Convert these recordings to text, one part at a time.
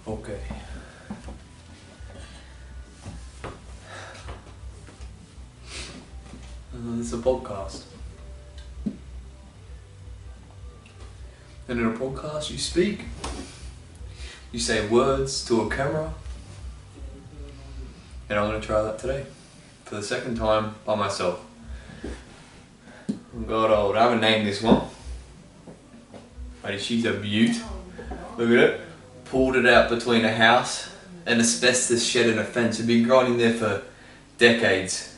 Okay. This is a podcast. And in a podcast you speak. You say words to a camera. And I'm going to try that today. For the second time by myself. God old. I haven't named this one. But she's a beaut. Look at it. Pulled it out between a house and asbestos shed and a fence. It'd been growing in there for decades.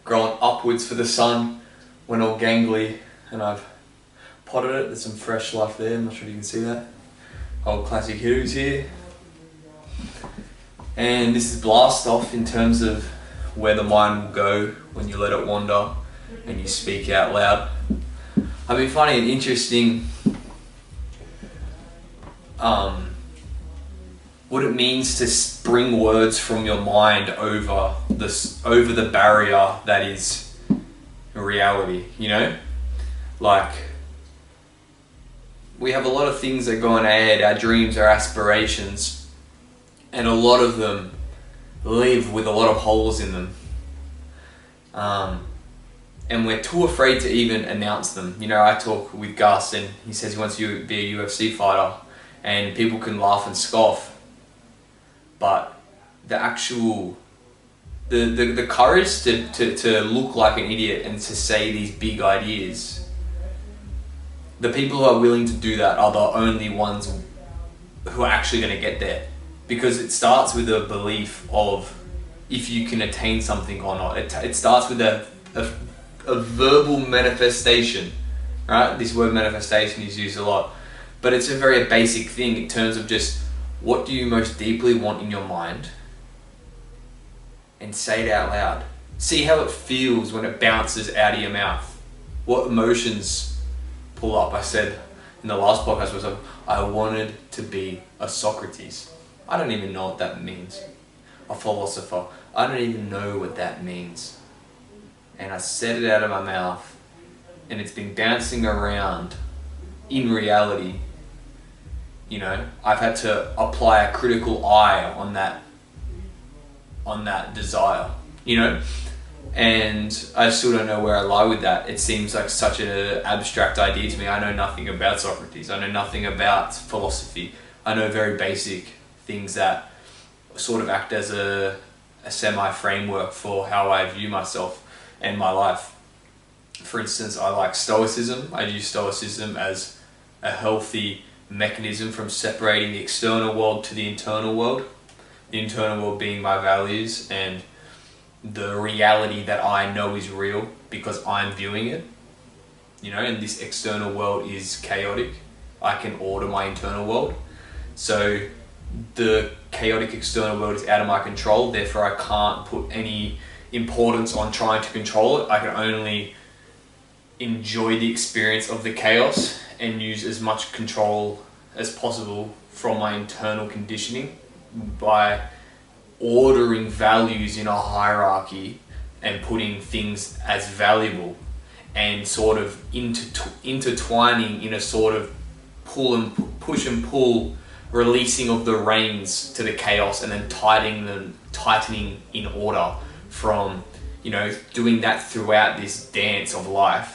Growing upwards for the sun, went all gangly, and I've potted it. There's some fresh life there, I'm not sure if you can see that. Old classic hitters here. And this is blast off in terms of where the mind will go when you let it wander and you speak out loud. I've been finding it interesting what it means to bring words from your mind over the barrier that is reality, you know? Like, we have a lot of things that go on ahead, our dreams, our aspirations, and a lot of them live with a lot of holes in them. And we're too afraid to even announce them. You know, I talk with Gus and he says he wants to be a UFC fighter, and people can laugh and scoff. But the actual, the courage to look like an idiot and to say these big ideas, the people who are willing to do that are the only ones who are actually going to get there. Because it starts with a belief of if you can attain something or not. It starts with a verbal manifestation, right? This word manifestation is used a lot. But it's a very basic thing in terms of just, what do you most deeply want in your mind? And say it out loud. See how it feels when it bounces out of your mouth. What emotions pull up. I said in the last podcast was I wanted to be a Socrates. I don't even know what that means. A philosopher. I don't even know what that means. And I said it out of my mouth, and it's been bouncing around in reality. You know, I've had to apply a critical eye on that desire, you know, and I still don't know where I lie with that. It seems like such an abstract idea to me. I know nothing about Socrates. I know nothing about philosophy. I know very basic things that sort of act as a semi-framework for how I view myself and my life. For instance, I like Stoicism. I use Stoicism as a healthy mechanism from separating the external world to the internal world. The internal world being my values and the reality that I know is real because I'm viewing it. You know, and this external world is chaotic. I can order my internal world. So the chaotic external world is out of my control, therefore I can't put any importance on trying to control it. I can only enjoy the experience of the chaos and use as much control as possible from my internal conditioning by ordering values in a hierarchy and putting things as valuable and sort of intertwining in a sort of push and pull releasing of the reins to the chaos and then tightening in order from, you know, doing that throughout this dance of life.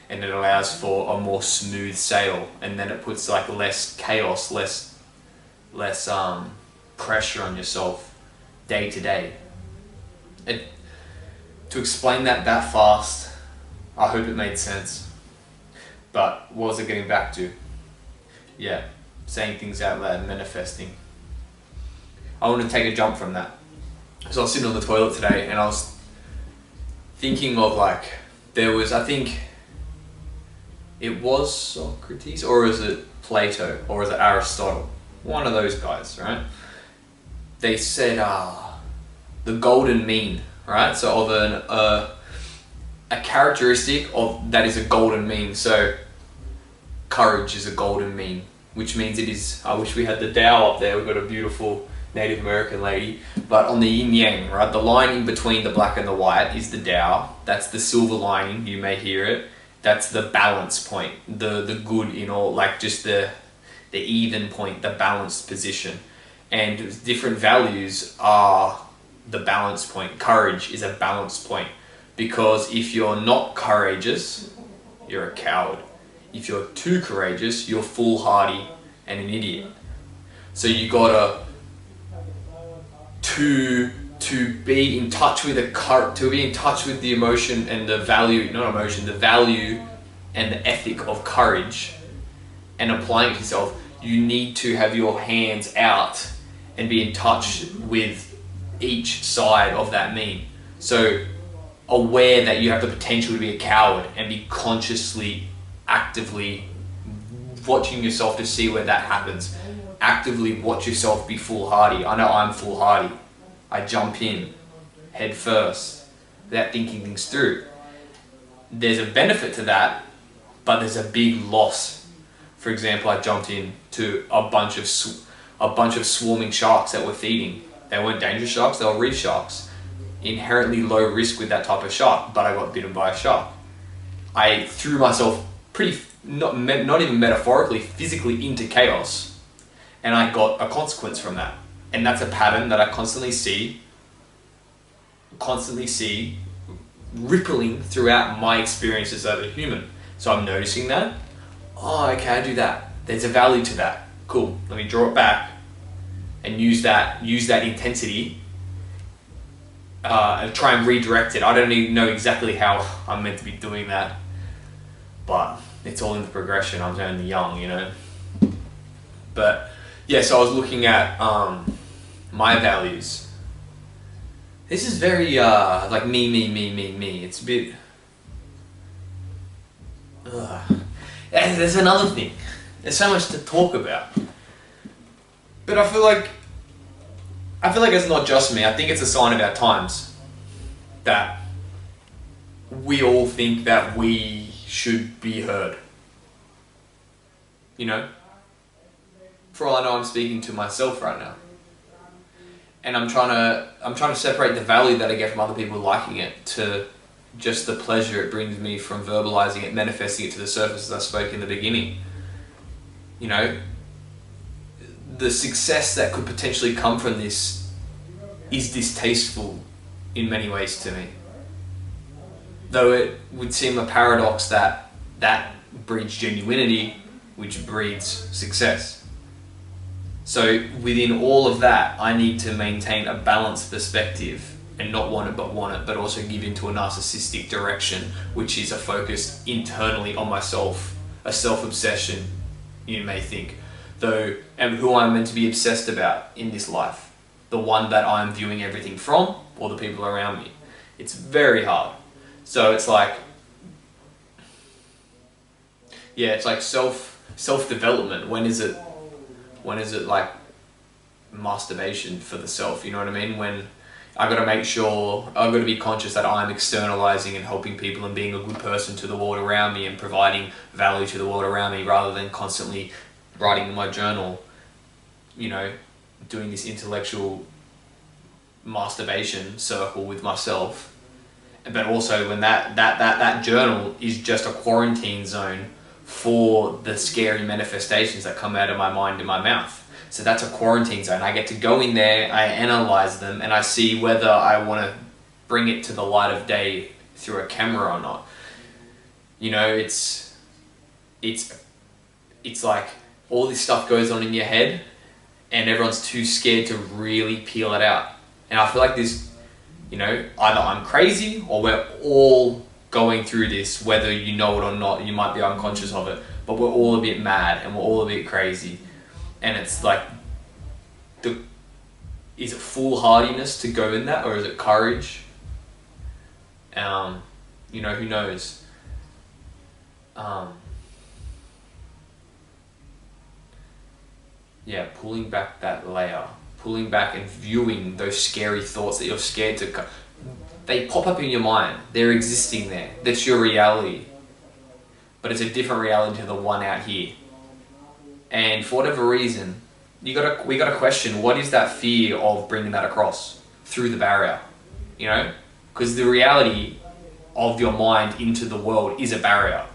And it allows for a more smooth sail, and then it puts like less chaos, less pressure on yourself day to day. To explain that fast, I hope it made sense. But what was it getting back to? Yeah, saying things out loud, manifesting. I want to take a jump from that. So I was sitting on the toilet today and I was thinking of like, there was, I think, it was Socrates, or is it Plato, or is it Aristotle? one of those guys, right? They said the golden mean, right? So of a characteristic of that is a golden mean. So courage is a golden mean, which means it is. I wish we had the Tao up there. We've got a beautiful Native American lady, but on the yin yang, right? The line in between the black and the white is the Tao. That's the silver lining. You may hear it. That's the balance point, the good in all, like just the even point, the balanced position. And different values are the balance point. Courage is a balance point, because if you're not courageous, you're a coward. If you're too courageous, you're foolhardy and an idiot. So you gotta to be in touch with the emotion and the value, not emotion, the value and the ethic of courage, and applying it to yourself. You need to have your hands out and be in touch with each side of that mean. So aware that you have the potential to be a coward, and be consciously, actively watching yourself to see where that happens. Actively watch yourself be foolhardy. I know I'm foolhardy. I jump in head first without thinking things through. There's a benefit to that, but there's a big loss. For example, I jumped into a bunch of swarming sharks that were feeding. They weren't dangerous sharks, they were reef sharks. Inherently low risk with that type of shark, but I got bitten by a shark. I threw myself not even metaphorically, physically into chaos, and I got a consequence from that. And that's a pattern that I constantly see rippling throughout my experiences as a human. So I'm noticing that. Oh, okay, I do that. There's a value to that. Cool. Let me draw it back and use that intensity and try and redirect it. I don't even know exactly how I'm meant to be doing that, but it's all in the progression. I'm only young, you know. But yeah, so I was looking at my values. This is very like me. It's a bit. And there's another thing. There's so much to talk about. But I feel like it's not just me. I think it's a sign of our times that we all think that we should be heard. You know? For all I know, I'm speaking to myself right now. And I'm trying to separate the value that I get from other people liking it to just the pleasure it brings me from verbalizing it, manifesting it to the surface, as I spoke in the beginning. You know, the success that could potentially come from this is distasteful in many ways to me. Though it would seem a paradox that breeds genuinity, which breeds success. So within all of that, I need to maintain a balanced perspective and not want it, but also give into a narcissistic direction, which is a focus internally on myself, a self-obsession, you may think. Though, and who I'm meant to be obsessed about in this life, the one that I'm viewing everything from, or the people around me. It's very hard. So it's like, yeah, it's like self-development. When is it like masturbation for the self? You know what I mean? When I've got to be conscious that I'm externalizing and helping people and being a good person to the world around me and providing value to the world around me, rather than constantly writing in my journal, you know, doing this intellectual masturbation circle with myself. But also when that journal is just a quarantine zone for the scary manifestations that come out of my mind and my mouth. So that's a quarantine zone. I get to go in there, I analyze them, and I see whether I want to bring it to the light of day through a camera or not. You know, it's like all this stuff goes on in your head and everyone's too scared to really peel it out. And I feel like this, you know, either I'm crazy or we're all going through this, whether you know it or not. You might be unconscious of it, but we're all a bit mad and we're all a bit crazy. And it's like, is it foolhardiness to go in that, or is it courage? You know, who knows? yeah, pulling back that layer, pulling back and viewing those scary thoughts that you're scared to, they pop up in your mind. They're existing there. That's your reality. But it's a different reality to the one out here. And for whatever reason, we gotta question, what is that fear of bringing that across through the barrier? You know? Because the reality of your mind into the world is a barrier.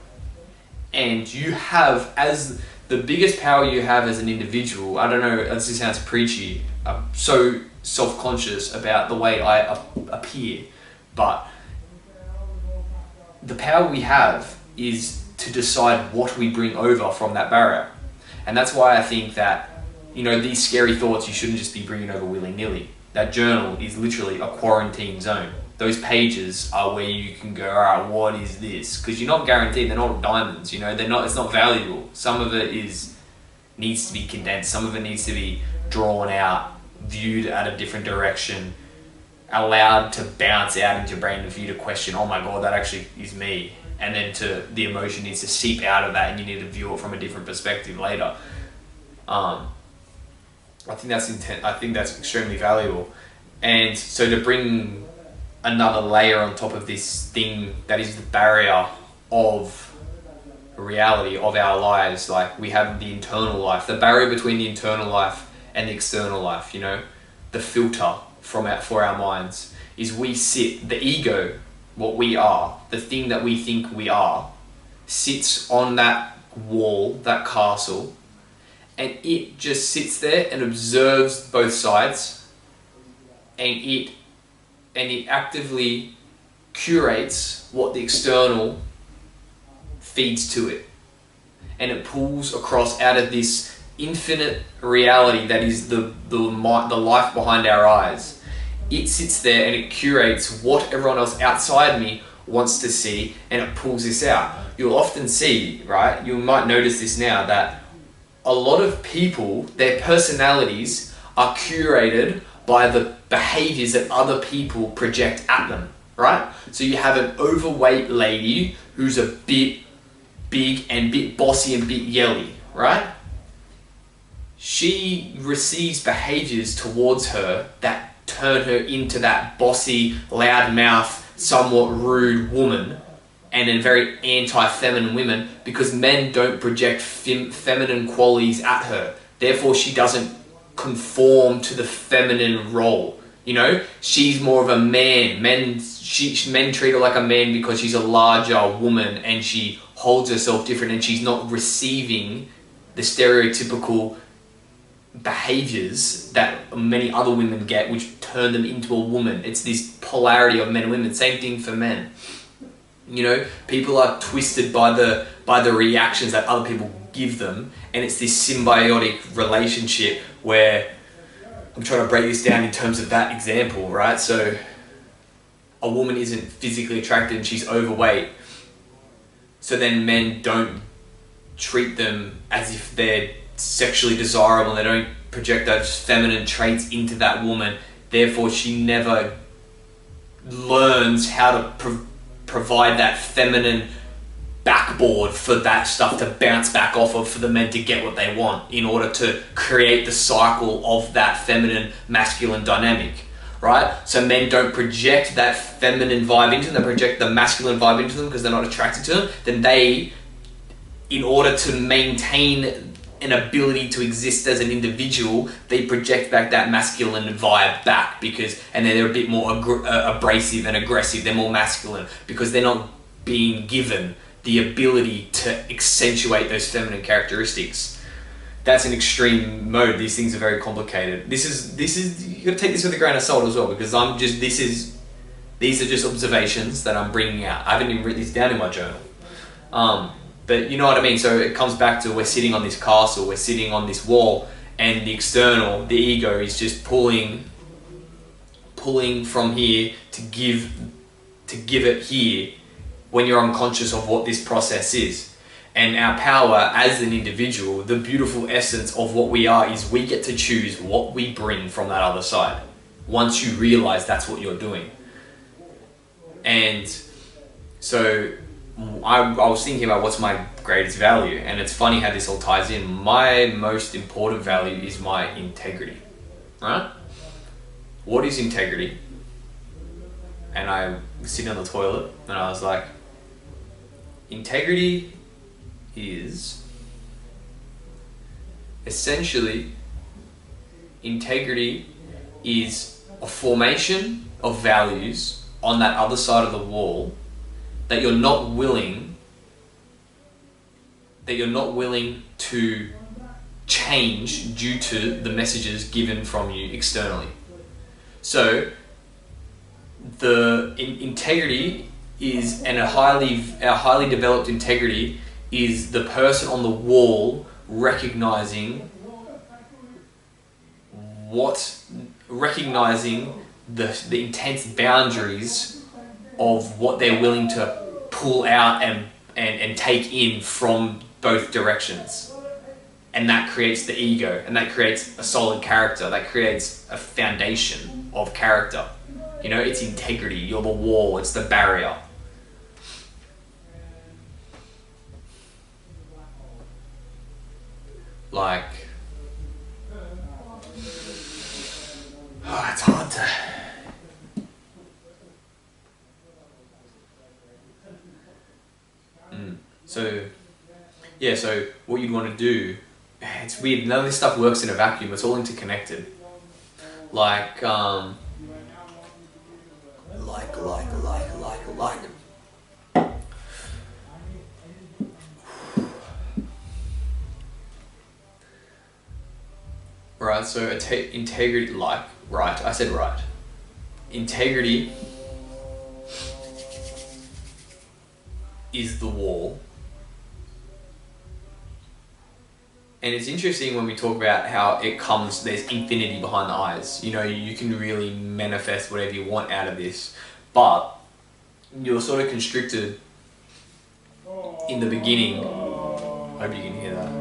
And you have, as the biggest power you have as an individual, I don't know, this sounds preachy, I'm so self-conscious about the way I appear, but the power we have is to decide what we bring over from that barrier. And that's why I think that, you know, these scary thoughts you shouldn't just be bringing over willy-nilly. That journal is literally a quarantine zone. Those pages are where you can go, all right, what is this? Because you're not guaranteed, they're not diamonds, you know, it's not valuable. Some of it needs to be condensed, some of it needs to be drawn out, viewed at a different direction, allowed to bounce out into your brain and for you to question, oh my God, that actually is me. And then the emotion needs to seep out of that and you need to view it from a different perspective later. I think that's extremely valuable. And so to bring another layer on top of this thing that is the barrier of reality of our lives, like we have the internal life, the barrier between the internal life and the external life, you know, the filter for our minds is the ego, what we are, the thing that we think we are, sits on that wall, that castle, and it just sits there and observes both sides, and it actively curates what the external feeds to it, and it pulls across out of this infinite reality that is the life behind our eyes. It sits there and it curates what everyone else outside me wants to see, and it pulls this out. You'll often see, right, you might notice this now, that a lot of people, their personalities are curated by the behaviors that other people project at them, right? So you have an overweight lady who's a bit big and bit bossy and bit yelly, right? She receives behaviors towards her that turn her into that bossy, loudmouth, somewhat rude woman, and a very anti-feminine woman, because men don't project feminine qualities at her. Therefore, she doesn't conform to the feminine role. You know, she's more of a man. Men treat her like a man because she's a larger woman and she holds herself different and she's not receiving the stereotypical behaviors that many other women get, which turn them into a woman. It's this polarity of men and women. Same thing for men. You know, people are twisted by the reactions that other people give them, and it's this symbiotic relationship where I'm trying to break this down in terms of that example, right? So a woman isn't physically attracted and she's overweight, so then men don't treat them as if they're sexually desirable, they don't project those feminine traits into that woman. Therefore, she never learns how to provide that feminine backboard for that stuff to bounce back off of for the men to get what they want, in order to create the cycle of that feminine masculine dynamic, right? So men don't project that feminine vibe into them, they project the masculine vibe into them because they're not attracted to them. Then they, in order to maintain an ability to exist as an individual, they project back that masculine vibe back, and then they're a bit more abrasive and aggressive. They're more masculine because they're not being given the ability to accentuate those feminine characteristics. That's an extreme mode. These things are very complicated. This is you got to take this with a grain of salt as well, because these are just observations that I'm bringing out. I haven't even written these down in my journal. But you know what I mean? So it comes back to, we're sitting on this castle, we're sitting on this wall, and the external, the ego, is just pulling from here to give it here, when you're unconscious of what this process is. And our power as an individual, the beautiful essence of what we are, is we get to choose what we bring from that other side, once you realize that's what you're doing. And so I was thinking about what's my greatest value. And it's funny how this all ties in. My most important value is my integrity, right? What is integrity? And I was sitting on the toilet and I was like, integrity is essentially, integrity is a formation of values on that other side of the wall that you're not willing to change due to the messages given from you externally. So the integrity is, and a highly developed integrity is the person on the wall recognizing the intense boundaries of what they're willing to pull out and take in from both directions. And that creates the ego, and that creates a solid character, that creates a foundation of character. You know, it's integrity, you're the wall, it's the barrier. Like, it's hard to... So what you'd want to do, it's weird, none of this stuff works in a vacuum, it's all interconnected. Like, Right, so integrity, I said right. Integrity is the wall. And it's interesting when we talk about how there's infinity behind the eyes. You know, you can really manifest whatever you want out of this, but you're sort of constricted in the beginning. I hope you can hear that.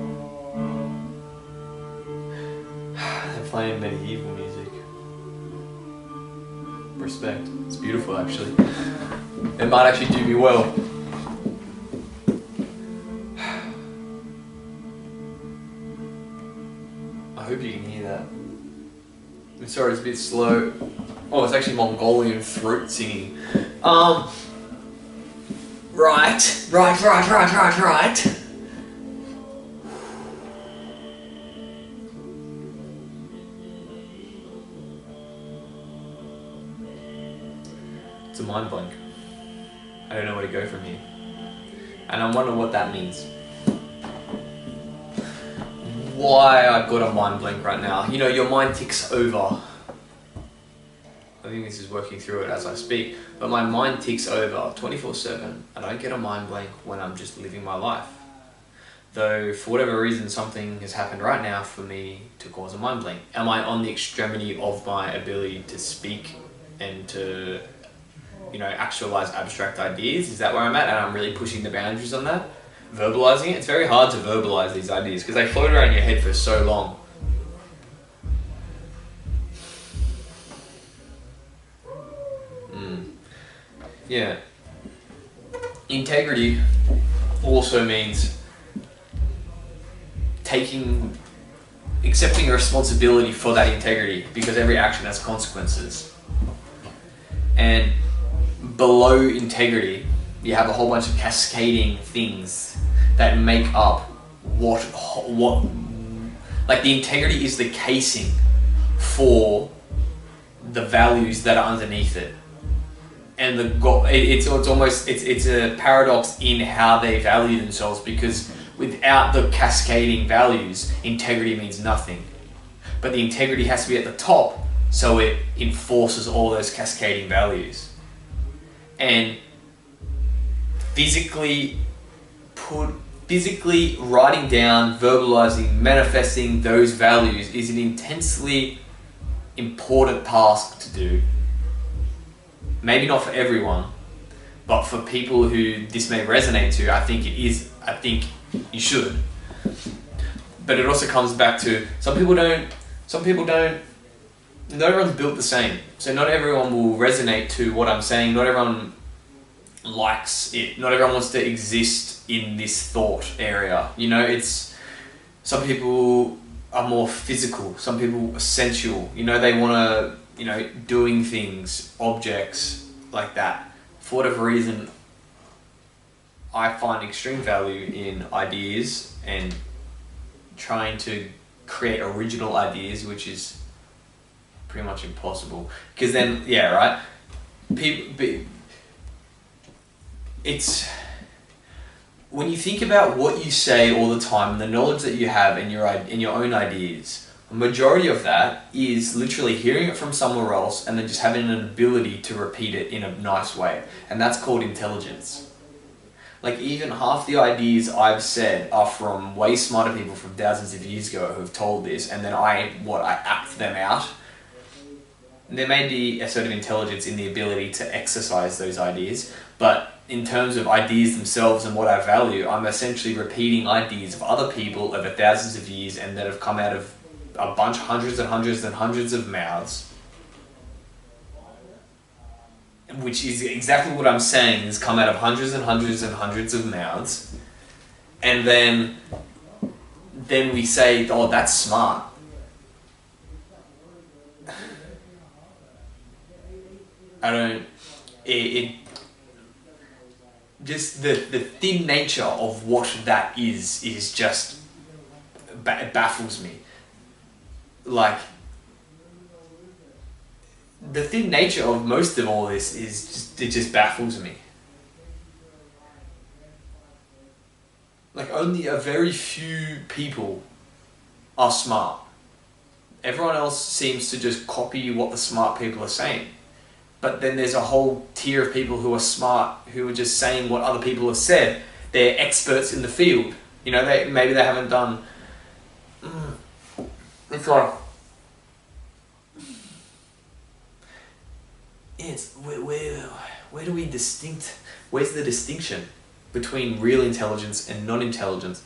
They're playing medieval music. Respect. It's beautiful, actually. It might actually do me well. I hope you can hear that. I'm sorry, it's a bit slow. Oh, it's actually Mongolian throat singing. Right. It's a mind blank. I don't know where to go from here. And I'm wondering what that means. Why I've got a mind blank right now. You know, your mind ticks over. I think this is working through it as I speak, but my mind ticks over 24/7. I don't get a mind blank when I'm just living my life. Though, for whatever reason, something has happened right now for me to cause a mind blank. Am I on the extremity of my ability to speak and to, you know, actualize abstract ideas? Is that where I'm at? And I'm really pushing the boundaries on that? Verbalizing it? It's very hard to verbalize these ideas because they float around your head for so long. Yeah. Integrity also means accepting responsibility for that integrity, because every action has consequences. And below integrity, you have a whole bunch of cascading things that make up what like the integrity is the casing for the values that are underneath it. And it's a paradox in how they value themselves, because without the cascading values, integrity means nothing. But the integrity has to be at the top, so it enforces all those cascading values. And physically writing down, verbalizing, manifesting those values is an intensely important task to do. Maybe not for everyone, but for people who this may resonate to, I think you should. But it also comes back to not everyone's built the same. So not everyone will resonate to what I'm saying. Not everyone likes it. Not everyone wants to exist in this thought area. You know, it's some people are more physical, some people are sensual. You know, they want to, you know, doing things, objects like that. For whatever reason, I find extreme value in ideas and trying to create original ideas, which is pretty much impossible. Because then, yeah, right? It's when you think about what you say all the time and the knowledge that you have in your own ideas, a majority of that is literally hearing it from somewhere else and then just having an ability to repeat it in a nice way. And that's called intelligence. Like, even half the ideas I've said are from way smarter people from thousands of years ago who've told this, and then I act them out. There may be a sort of intelligence in the ability to exercise those ideas, but in terms of ideas themselves and what I value, I'm essentially repeating ideas of other people over thousands of years and that have come out of a bunch, hundreds and hundreds and hundreds of mouths. Which is exactly what I'm saying, has come out of hundreds and hundreds and hundreds of mouths. And then we say, oh, that's smart. Just the thin nature of what that is just, it baffles me. Like, the thin nature of most of all this it just baffles me. Like, only a very few people are smart. Everyone else seems to just copy what the smart people are saying. But then there's a whole tier of people who are smart, who are just saying what other people have said. They're experts in the field. You know, maybe they haven't done... It's like... Yes, where do we where's the distinction between real intelligence and non-intelligence?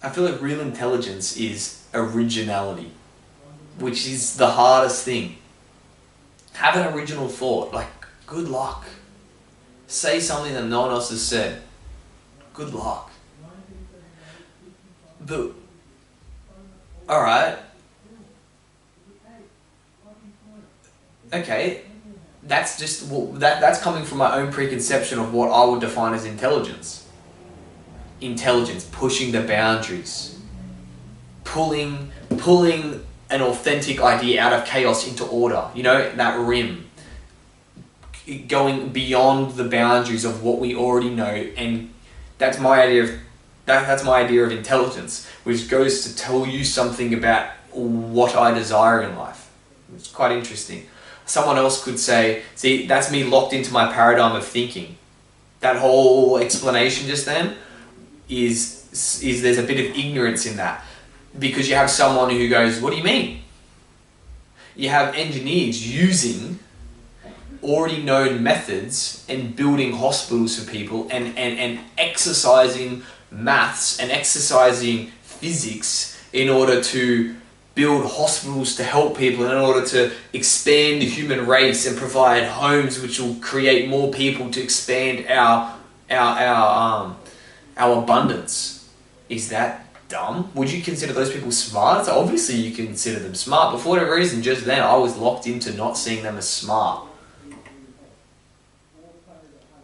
I feel like real intelligence is originality, which is the hardest thing. Have an original thought, like, good luck. Say something that no one else has said. Good luck. Alright. Okay, that's just that's coming from my own preconception of what I would define as intelligence. Intelligence, pushing the boundaries, pulling an authentic idea out of chaos into order. You know, that rim, going beyond the boundaries of what we already know, and that's my idea of that's my idea of intelligence, which goes to tell you something about what I desire in life. It's quite interesting. Someone else could say, see, that's me locked into my paradigm of thinking. That whole explanation just then is there's a bit of ignorance in that. Because you have someone who goes, what do you mean? You have engineers using already known methods and building hospitals for people and exercising maths and exercising physics in order to build hospitals to help people, in order to expand the human race and provide homes which will create more people to expand our abundance. Is that dumb? Would you consider those people smart? So obviously you consider them smart, but for whatever reason, just then I was locked into not seeing them as smart.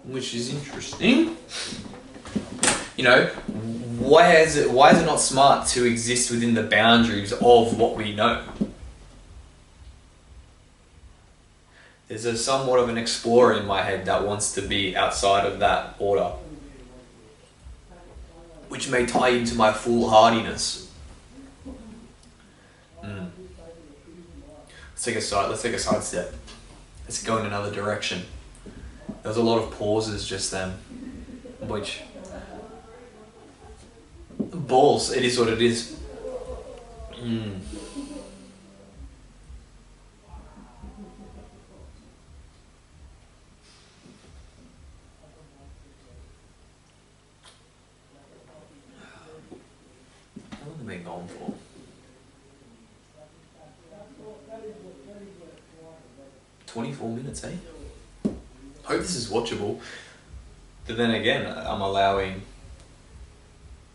Which is interesting. You know, why is it not smart to exist within the boundaries of what we know? There's a somewhat of an explorer in my head that wants to be outside of that order, which may tie into my foolhardiness. Let's take a side step. Let's go in another direction. There was a lot of pauses just then, which... balls, it is what it is. How long have I been gone for? 24 minutes, eh? Hope this is watchable. But then again, I'm allowing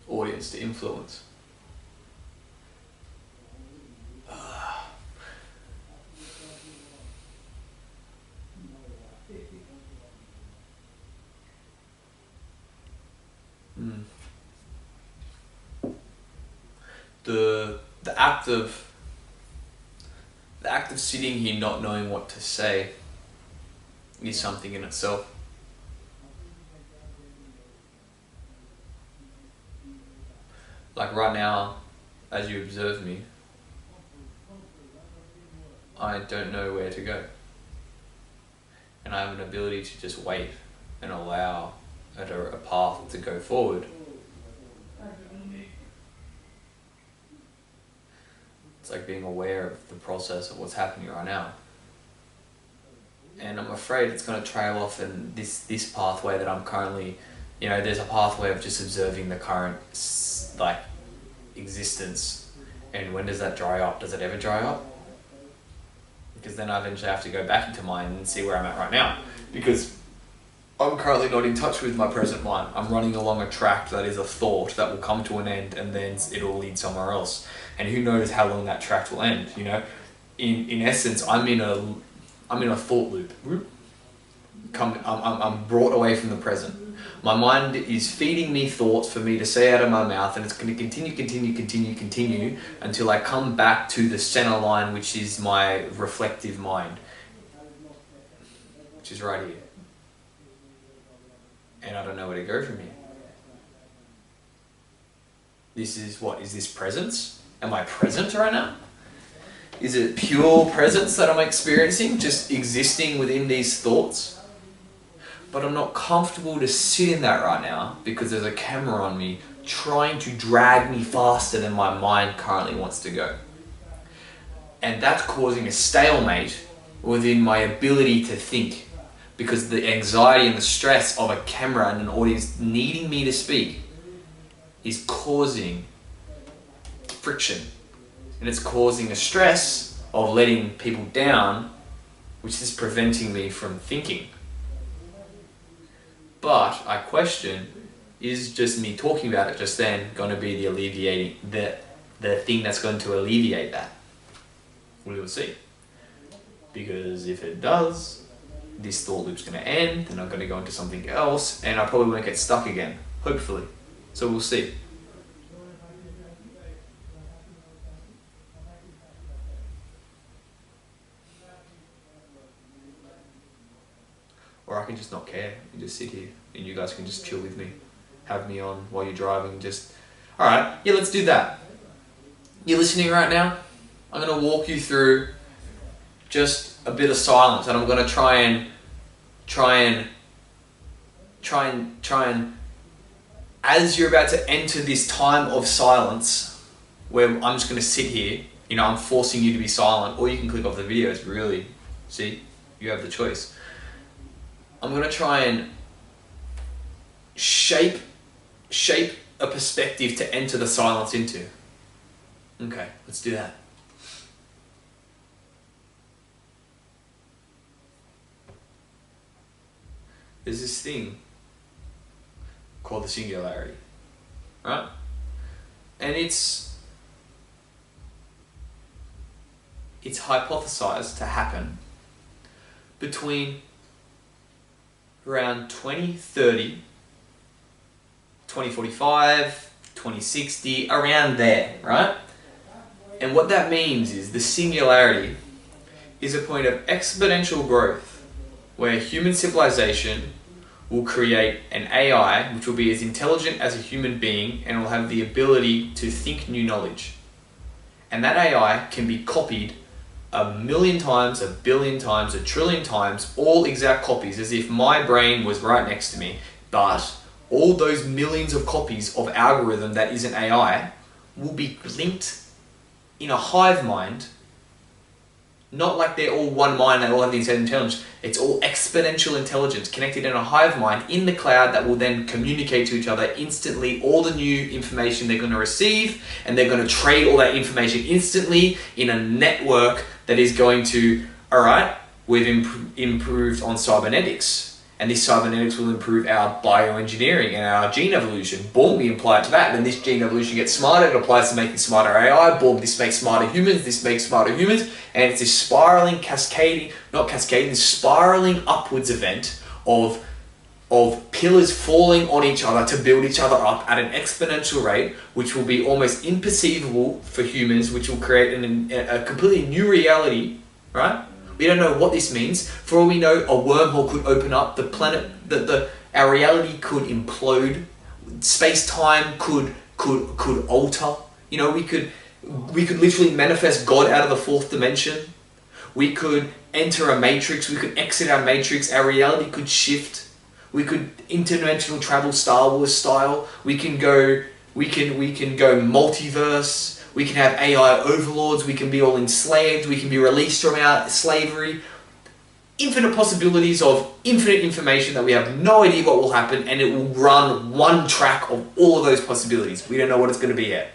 audience to influence. The act of sitting here not knowing what to say is something in itself. Like right now, as you observe me, I don't know where to go. And I have an ability to just wait and allow a path to go forward. It's like being aware of the process of what's happening right now. And I'm afraid it's going to trail off in this pathway that I'm currently, there's a pathway of just observing the current existence. And when does that dry up? Does it ever dry up? Because then I eventually have to go back into mine and see where I'm at right now. Because I'm currently not in touch with my present mind. I'm running along a track that is a thought that will come to an end and then it'll lead somewhere else. And who knows how long that track will end, In essence, I'm in a thought loop. I'm brought away from the present. My mind is feeding me thoughts for me to say out of my mouth, and it's going to continue until I come back to the center line, which is my reflective mind, which is right here. And I don't know where to go from here. This is what? Is this presence? Am I present right now? Is it pure presence that I'm experiencing, just existing within these thoughts? But I'm not comfortable to sit in that right now because there's a camera on me trying to drag me faster than my mind currently wants to go. And that's causing a stalemate within my ability to think, because the anxiety and the stress of a camera and an audience needing me to speak is causing friction. And it's causing a stress of letting people down, which is preventing me from thinking. But I question, is just me talking about it just then going to be the thing that's going to alleviate that? We will see. Because if it does, this thought loop's going to end, then I'm going to go into something else, and I probably won't get stuck again, hopefully. So we'll see. Or I can just not care and just sit here and you guys can just chill with me, have me on while you're driving, alright, yeah, let's do that. You're listening right now? I'm going to walk you through just a bit of silence, and I'm going to try and as you're about to enter this time of silence where I'm just going to sit here, I'm forcing you to be silent, or you can click off the video. It's really, see, you have the choice. I'm going to try and shape a perspective to enter the silence into. Okay, let's do that. There's this thing called the singularity, right? And it's hypothesized to happen between around 2030, 2045, 2060, around there, right? And what that means is the singularity is a point of exponential growth where human civilization will create an AI which will be as intelligent as a human being and will have the ability to think new knowledge. And that AI can be copied 1,000,000 times, 1,000,000,000 times, 1,000,000,000,000 times, all exact copies, as if my brain was right next to me. But all those millions of copies of algorithm that is an AI will be linked in a hive mind. Not like they're all one mind, they all have the same intelligence. It's all exponential intelligence connected in a hive mind in the cloud that will then communicate to each other instantly all the new information they're going to receive, and they're going to trade all that information instantly in a network that is going to, alright, we've improved on cybernetics. And this cybernetics will improve our bioengineering and our gene evolution. Boom, we apply it to that. And then this gene evolution gets smarter. It applies to making smarter AI. Boom, this makes smarter humans. This makes smarter humans. And it's this spiraling, this spiraling upwards event of pillars falling on each other to build each other up at an exponential rate, which will be almost imperceivable for humans, which will create a completely new reality, right? We don't know what this means. For all we know, a wormhole could open up, the planet, our reality could implode, space-time could alter. You know, we could literally manifest God out of the fourth dimension. We could enter a matrix, we could exit our matrix, our reality could shift. We could interdimensional travel Star Wars style. We can go multiverse. We can have AI overlords. We can be all enslaved. We can be released from our slavery. Infinite possibilities of infinite information that we have no idea what will happen, and it will run one track of all of those possibilities. We don't know what it's going to be yet.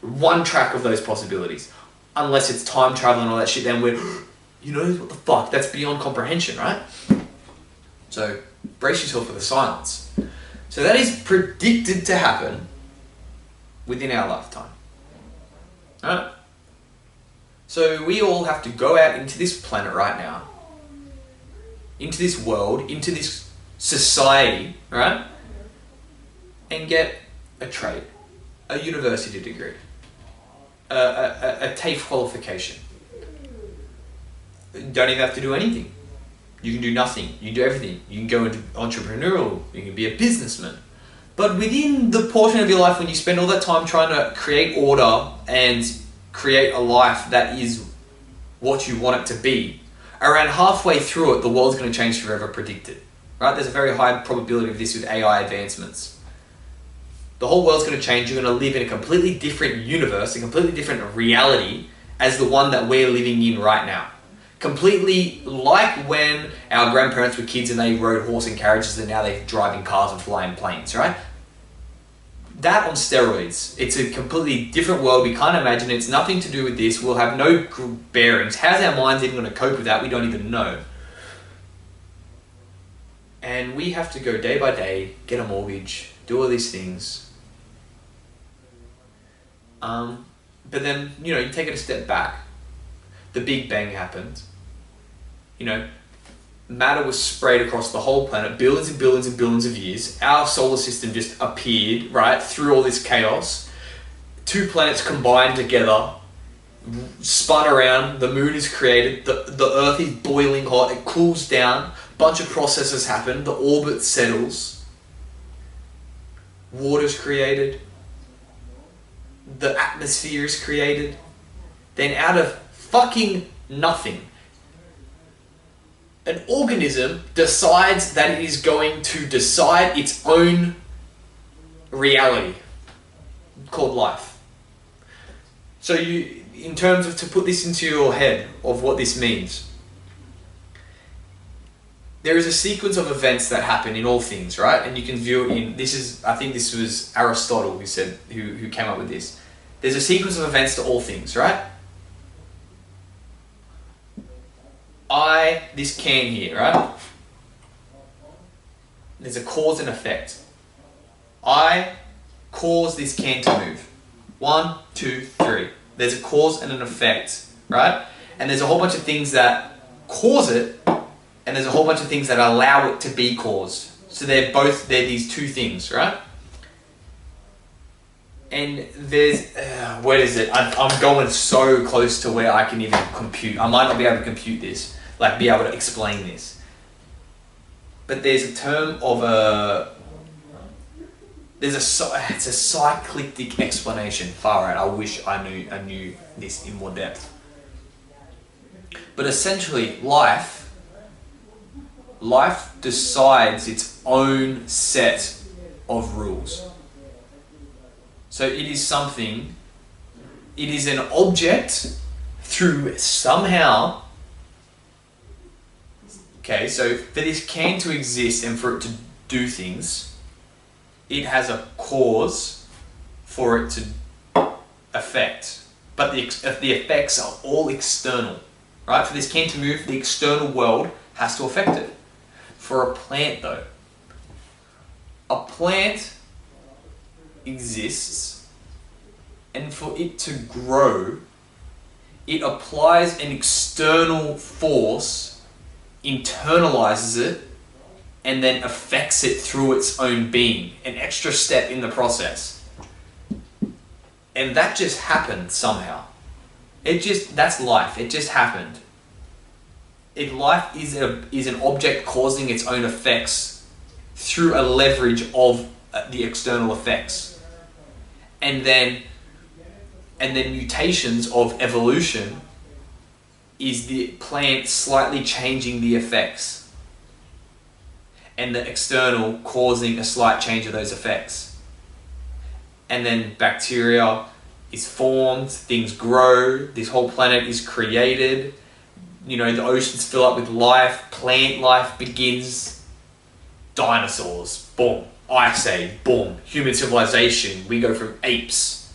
One track of those possibilities. Unless it's time travel and all that shit, then we're, you know, what the fuck? That's beyond comprehension, right? So, brace yourself for the silence. So that is predicted to happen within our lifetime. Right? So we all have to go out into this planet right now, into this world, into this society, right? And get a trade, a university degree, a TAFE qualification. You don't even have to do anything. You can do nothing. You can do everything. You can go into entrepreneurial. You can be a businessman. But within the portion of your life when you spend all that time trying to create order and create a life that is what you want it to be, around halfway through it, the world's going to change forever, predicted. Right? There's a very high probability of this with AI advancements. The whole world's going to change. You're going to live in a completely different universe, a completely different reality as the one that we're living in right now. Completely like when our grandparents were kids and they rode horse and carriages and now they're driving cars and flying planes, right? That on steroids. It's a completely different world. We can't imagine it. It's nothing to do with this. We'll have no bearings. How's our minds even going to cope with that? We don't even know. And we have to go day by day, get a mortgage, do all these things. But then, you know, you take it a step back. The Big Bang happened. You know, matter was sprayed across the whole planet, billions and billions and billions of years. Our solar system just appeared, right, through all this chaos. Two planets combined together, spun around, the moon is created, the earth is boiling hot, it cools down, a bunch of processes happen, the orbit settles, water's created, the atmosphere is created. Then out of fucking nothing, an organism decides that it is going to decide its own reality, called life. So you, in terms of, to put this into your head of what this means, there is a sequence of events that happen in all things, right? And you can view it in, I think this was Aristotle who said, who came up with this. There's a sequence of events to all things, right? This can here, right? There's a cause and effect. I cause this can to move. 1, 2, 3. There's a cause and an effect, right? And there's a whole bunch of things that cause it, and there's a whole bunch of things that allow it to be caused. So they're these two things, right? And there's, what is it? I'm going so close to where I can even compute. I might not be able to compute this, like be able to explain this. But there's a term of it's a cyclic explanation. Far out. I wish I knew this in more depth. But essentially, life decides its own set of rules. So it is something, it is an object through somehow, okay, so for this can to exist and for it to do things, it has a cause for it to affect. But the effects are all external, right? For this can to move, the external world has to affect it. For a plant though, a plant exists, and for it to grow, it applies an external force, internalizes it, and then affects it through its own being, an extra step in the process. And that just happened somehow. That's life. It just happened. Life is an object causing its own effects through a leverage of the external effects. And then mutations of evolution is the plant slightly changing the effects, and the external causing a slight change of those effects. And then bacteria is formed, things grow, this whole planet is created, the oceans fill up with life, plant life begins, dinosaurs, boom, Ice Age, boom, human civilization, we go from apes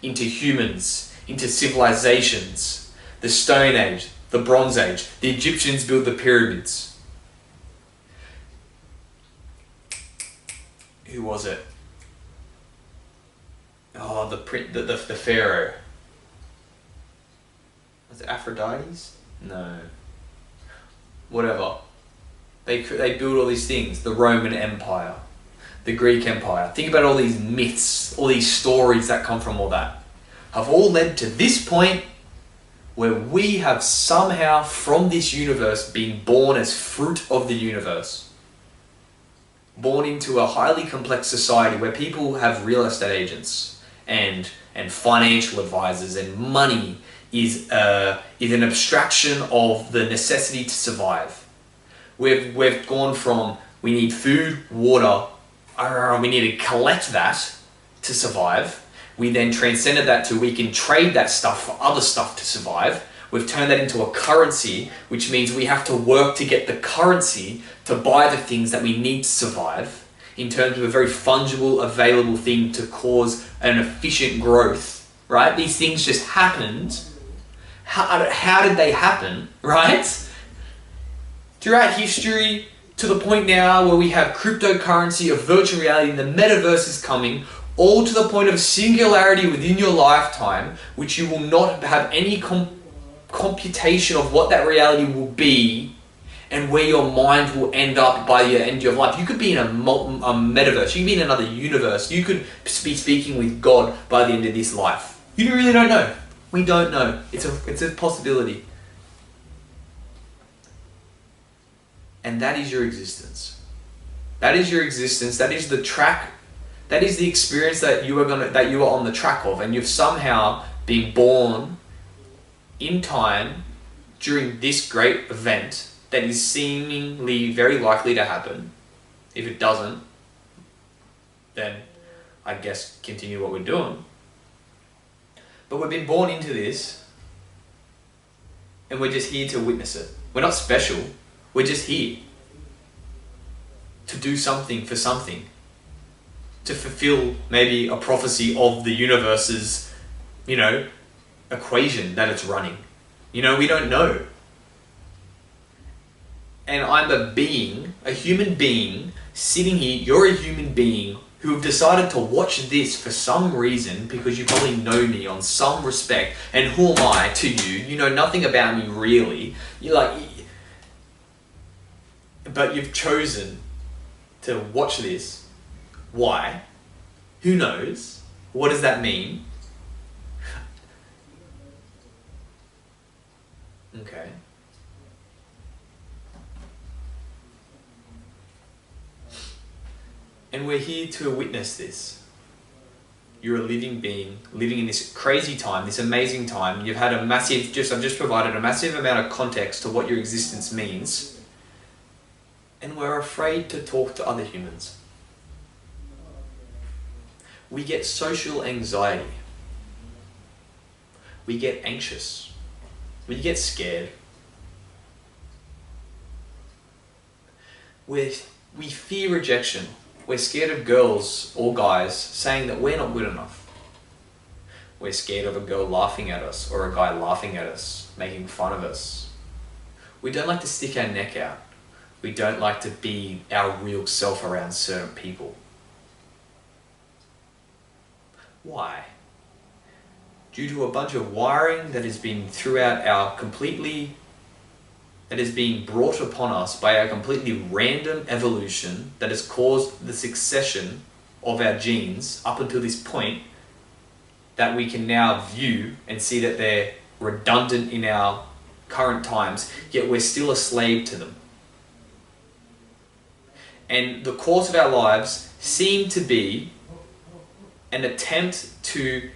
into humans, into civilizations, the Stone Age, the Bronze Age, the Egyptians built the pyramids. Who was it? Oh, the pharaoh. Was it Aphrodite's? No. Whatever. They built all these things. The Roman Empire, the Greek Empire. Think about all these myths, all these stories that come from all that, have all led to this point where we have somehow from this universe been born as fruit of the universe. Born into a highly complex society where people have real estate agents and financial advisors, and money is an abstraction of the necessity to survive. We've gone from we need food, water, we need to collect that to survive. We then transcended that to we can trade that stuff for other stuff to survive. We've turned that into a currency, which means we have to work to get the currency to buy the things that we need to survive, in terms of a very fungible, available thing to cause an efficient growth, right? These things just happened. How did they happen, right? Throughout history, to the point now where we have cryptocurrency, of virtual reality, and the metaverse is coming, all to the point of singularity within your lifetime, which you will not have any computation of what that reality will be and where your mind will end up by the end of your life. You could be in a metaverse, you could be in another universe, you could be speaking with God by the end of this life. You really don't know. We don't know. It's a possibility. And that is your existence. That is your existence. That is the track. That is the experience that you are on the track of, and you've somehow been born in time during this great event that is seemingly very likely to happen. If it doesn't, then I guess continue what we're doing. But we've been born into this, and we're just here to witness it. We're not special. We're just here to do something for something, to fulfill maybe a prophecy of the universe's, equation that it's running. We don't know. And I'm a human being, sitting here, you're a human being who have decided to watch this for some reason, because you probably know me on some respect, and who am I to you? You know nothing about me really. But you've chosen to watch this. Why? Who knows? What does that mean? Okay. And we're here to witness this. You're a living being, living in this crazy time, this amazing time. You've had I've just provided a massive amount of context to what your existence means. And we're afraid to talk to other humans. We get social anxiety. We get anxious. We get scared. We fear rejection. We're scared of girls or guys saying that we're not good enough. We're scared of a girl laughing at us or a guy laughing at us, making fun of us. We don't like to stick our neck out. We don't like to be our real self around certain people. Why? Due to a bunch of wiring that has been that is being brought upon us by a completely random evolution that has caused the succession of our genes up until this point, that we can now view and see that they're redundant in our current times, yet we're still a slave to them. And the course of our lives seem to be an attempt to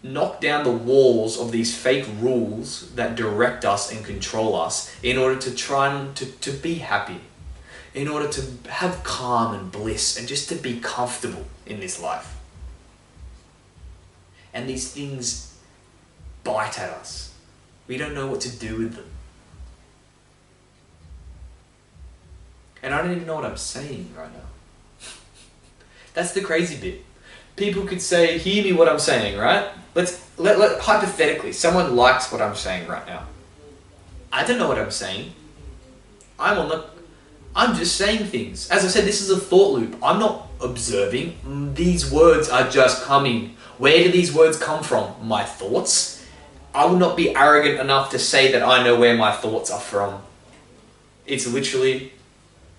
knock down the walls of these fake rules that direct us and control us in order to try and to be happy, in order to have calm and bliss and just to be comfortable in this life. And these things bite at us. We don't know what to do with them. And I don't even know what I'm saying right now. That's the crazy bit. People could say, hear me what I'm saying, right? Hypothetically, someone likes what I'm saying right now. I don't know what I'm saying. I'm just saying things. As I said, this is a thought loop. I'm not observing. These words are just coming. Where do these words come from? My thoughts. I will not be arrogant enough to say that I know where my thoughts are from. It's literally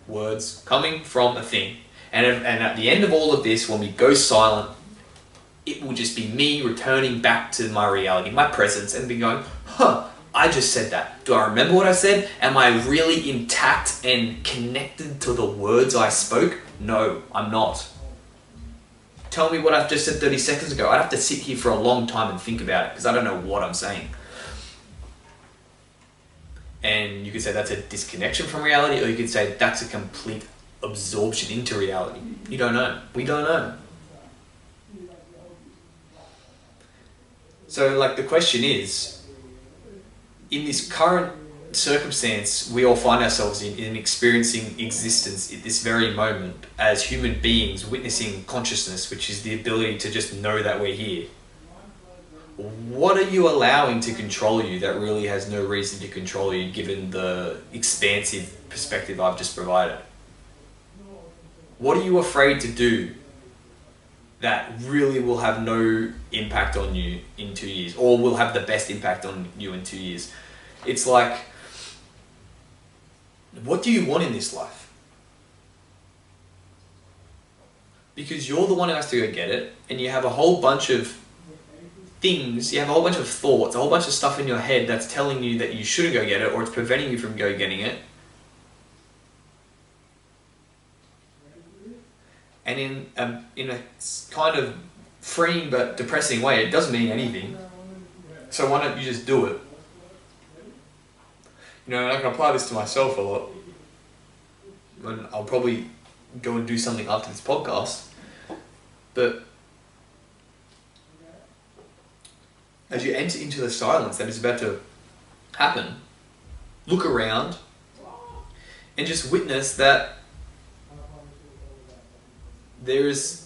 words coming from a thing. And at the end of all of this, when we go silent, it will just be me returning back to my reality, my presence, and be going, I just said that. Do I remember what I said? Am I really intact and connected to the words I spoke? No, I'm not. Tell me what I've just said 30 seconds ago. I'd have to sit here for a long time and think about it because I don't know what I'm saying. And you could say that's a disconnection from reality, or you could say that's a complete absorption into reality. You don't know. We don't know. So the question is, in this current circumstance we all find ourselves in experiencing existence at this very moment as human beings witnessing consciousness, which is the ability to just know that we're here. What are you allowing to control you that really has no reason to control you, given the expansive perspective I've just provided? What are you afraid to do that really will have no impact on you in 2 years, or will have the best impact on you in 2 years? It's like, what do you want in this life? Because you're the one who has to go get it, and you have a whole bunch of things, you have a whole bunch of thoughts, a whole bunch of stuff in your head that's telling you that you shouldn't go get it, or it's preventing you from go getting it. And in a kind of freeing but depressing way, it doesn't mean anything. So why don't you just do it? And I can apply this to myself a lot. And I'll probably go and do something after this podcast. But as you enter into the silence that is about to happen, look around and just witness that there is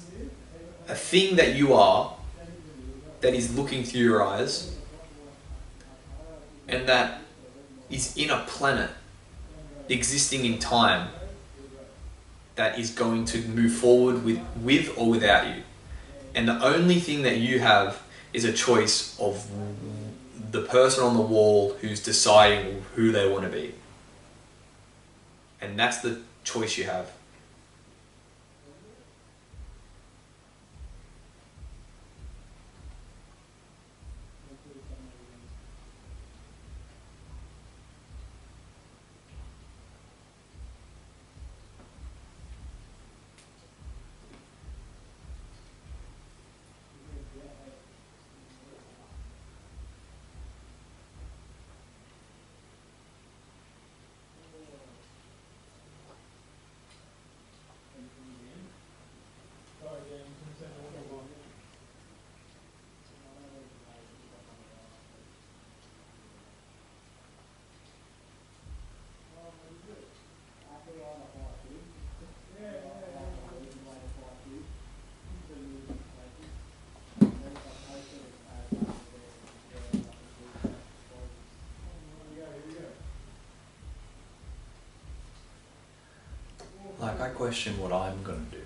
a thing that you are that is looking through your eyes, and that is in a planet existing in time that is going to move forward with or without you. And the only thing that you have is a choice of the person on the wall who's deciding who they want to be. And that's the choice you have. question what I'm gonna do.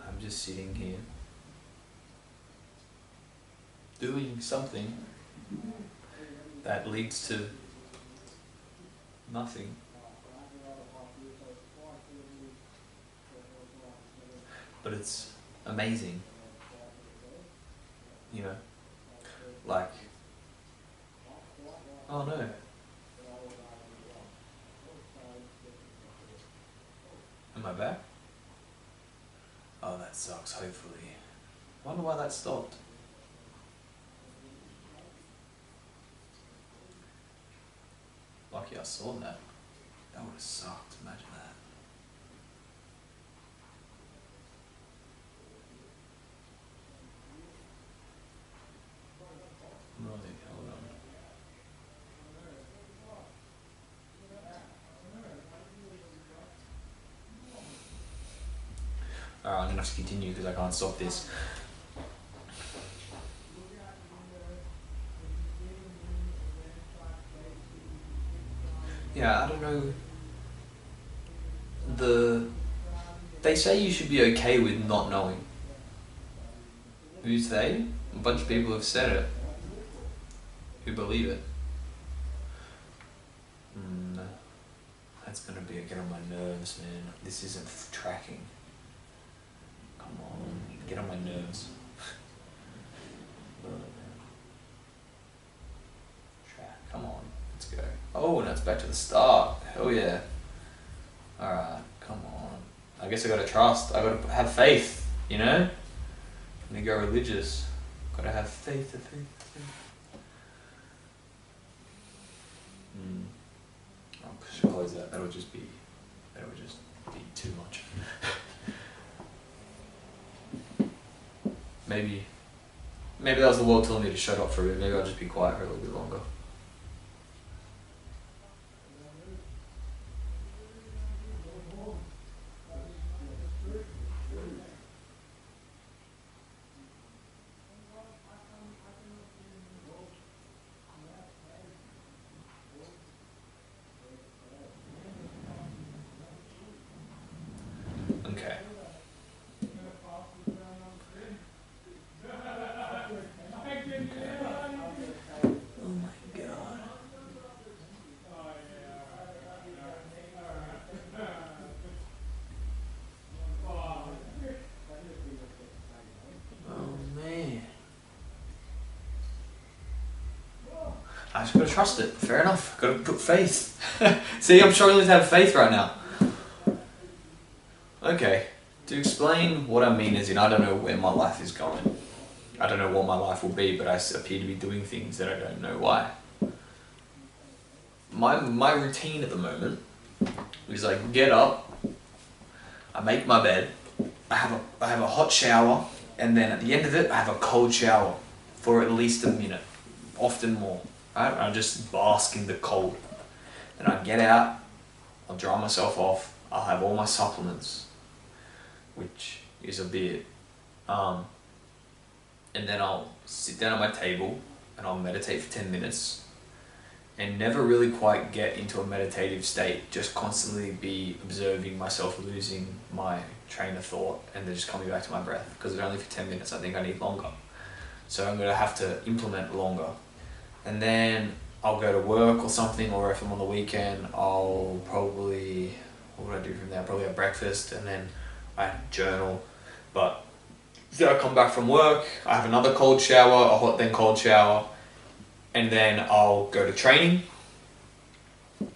I'm just sitting here doing something that leads to nothing. But it's amazing, you know, like, oh no. Am I back? Oh, that sucks, hopefully. I wonder why that stopped. Lucky I saw that. That would have sucked, imagine that. Right, hold on. Alright, I'm gonna have to continue because I can't stop this. Yeah, I don't know. They say you should be okay with not knowing. Who's they? A bunch of people have said it. Who believe it. That's gonna be a get on my nerves, man. This isn't tracking. Come on, get on my nerves. Track, come on, let's go. Oh, now it's back to the start. Hell yeah. Alright, come on. I guess I gotta trust. I gotta have faith, you know? I'm gonna go religious. Gotta have faith. I should close that. That would just be too much. Maybe that was the world telling me to shut up for a bit. Maybe I'll just be quiet for a little bit longer. Okay. Oh my god. Oh man. I just gotta trust it. Fair enough. Gotta put faith. See, I'm struggling to have faith right now. Okay. To explain what I mean is I don't know where my life is going. I don't know what my life will be, but I appear to be doing things that I don't know why. My routine at the moment is I get up, I make my bed, I have a hot shower, and then at the end of it I have a cold shower for at least a minute, often more. Right? I just bask in the cold. Then I get out, I'll dry myself off, I'll have all my supplements, which is a bit, and then I'll sit down at my table and I'll meditate for 10 minutes and never really quite get into a meditative state, just constantly be observing myself losing my train of thought and then just coming back to my breath, because it's only for 10 minutes. I think I need longer. So I'm going to have to implement longer. And then I'll go to work or something, or if I'm on the weekend, I'll probably, what would I do from there? I'll probably have breakfast and then I journal. But then I come back from work, I have another cold shower, a hot then cold shower, and then I'll go to training.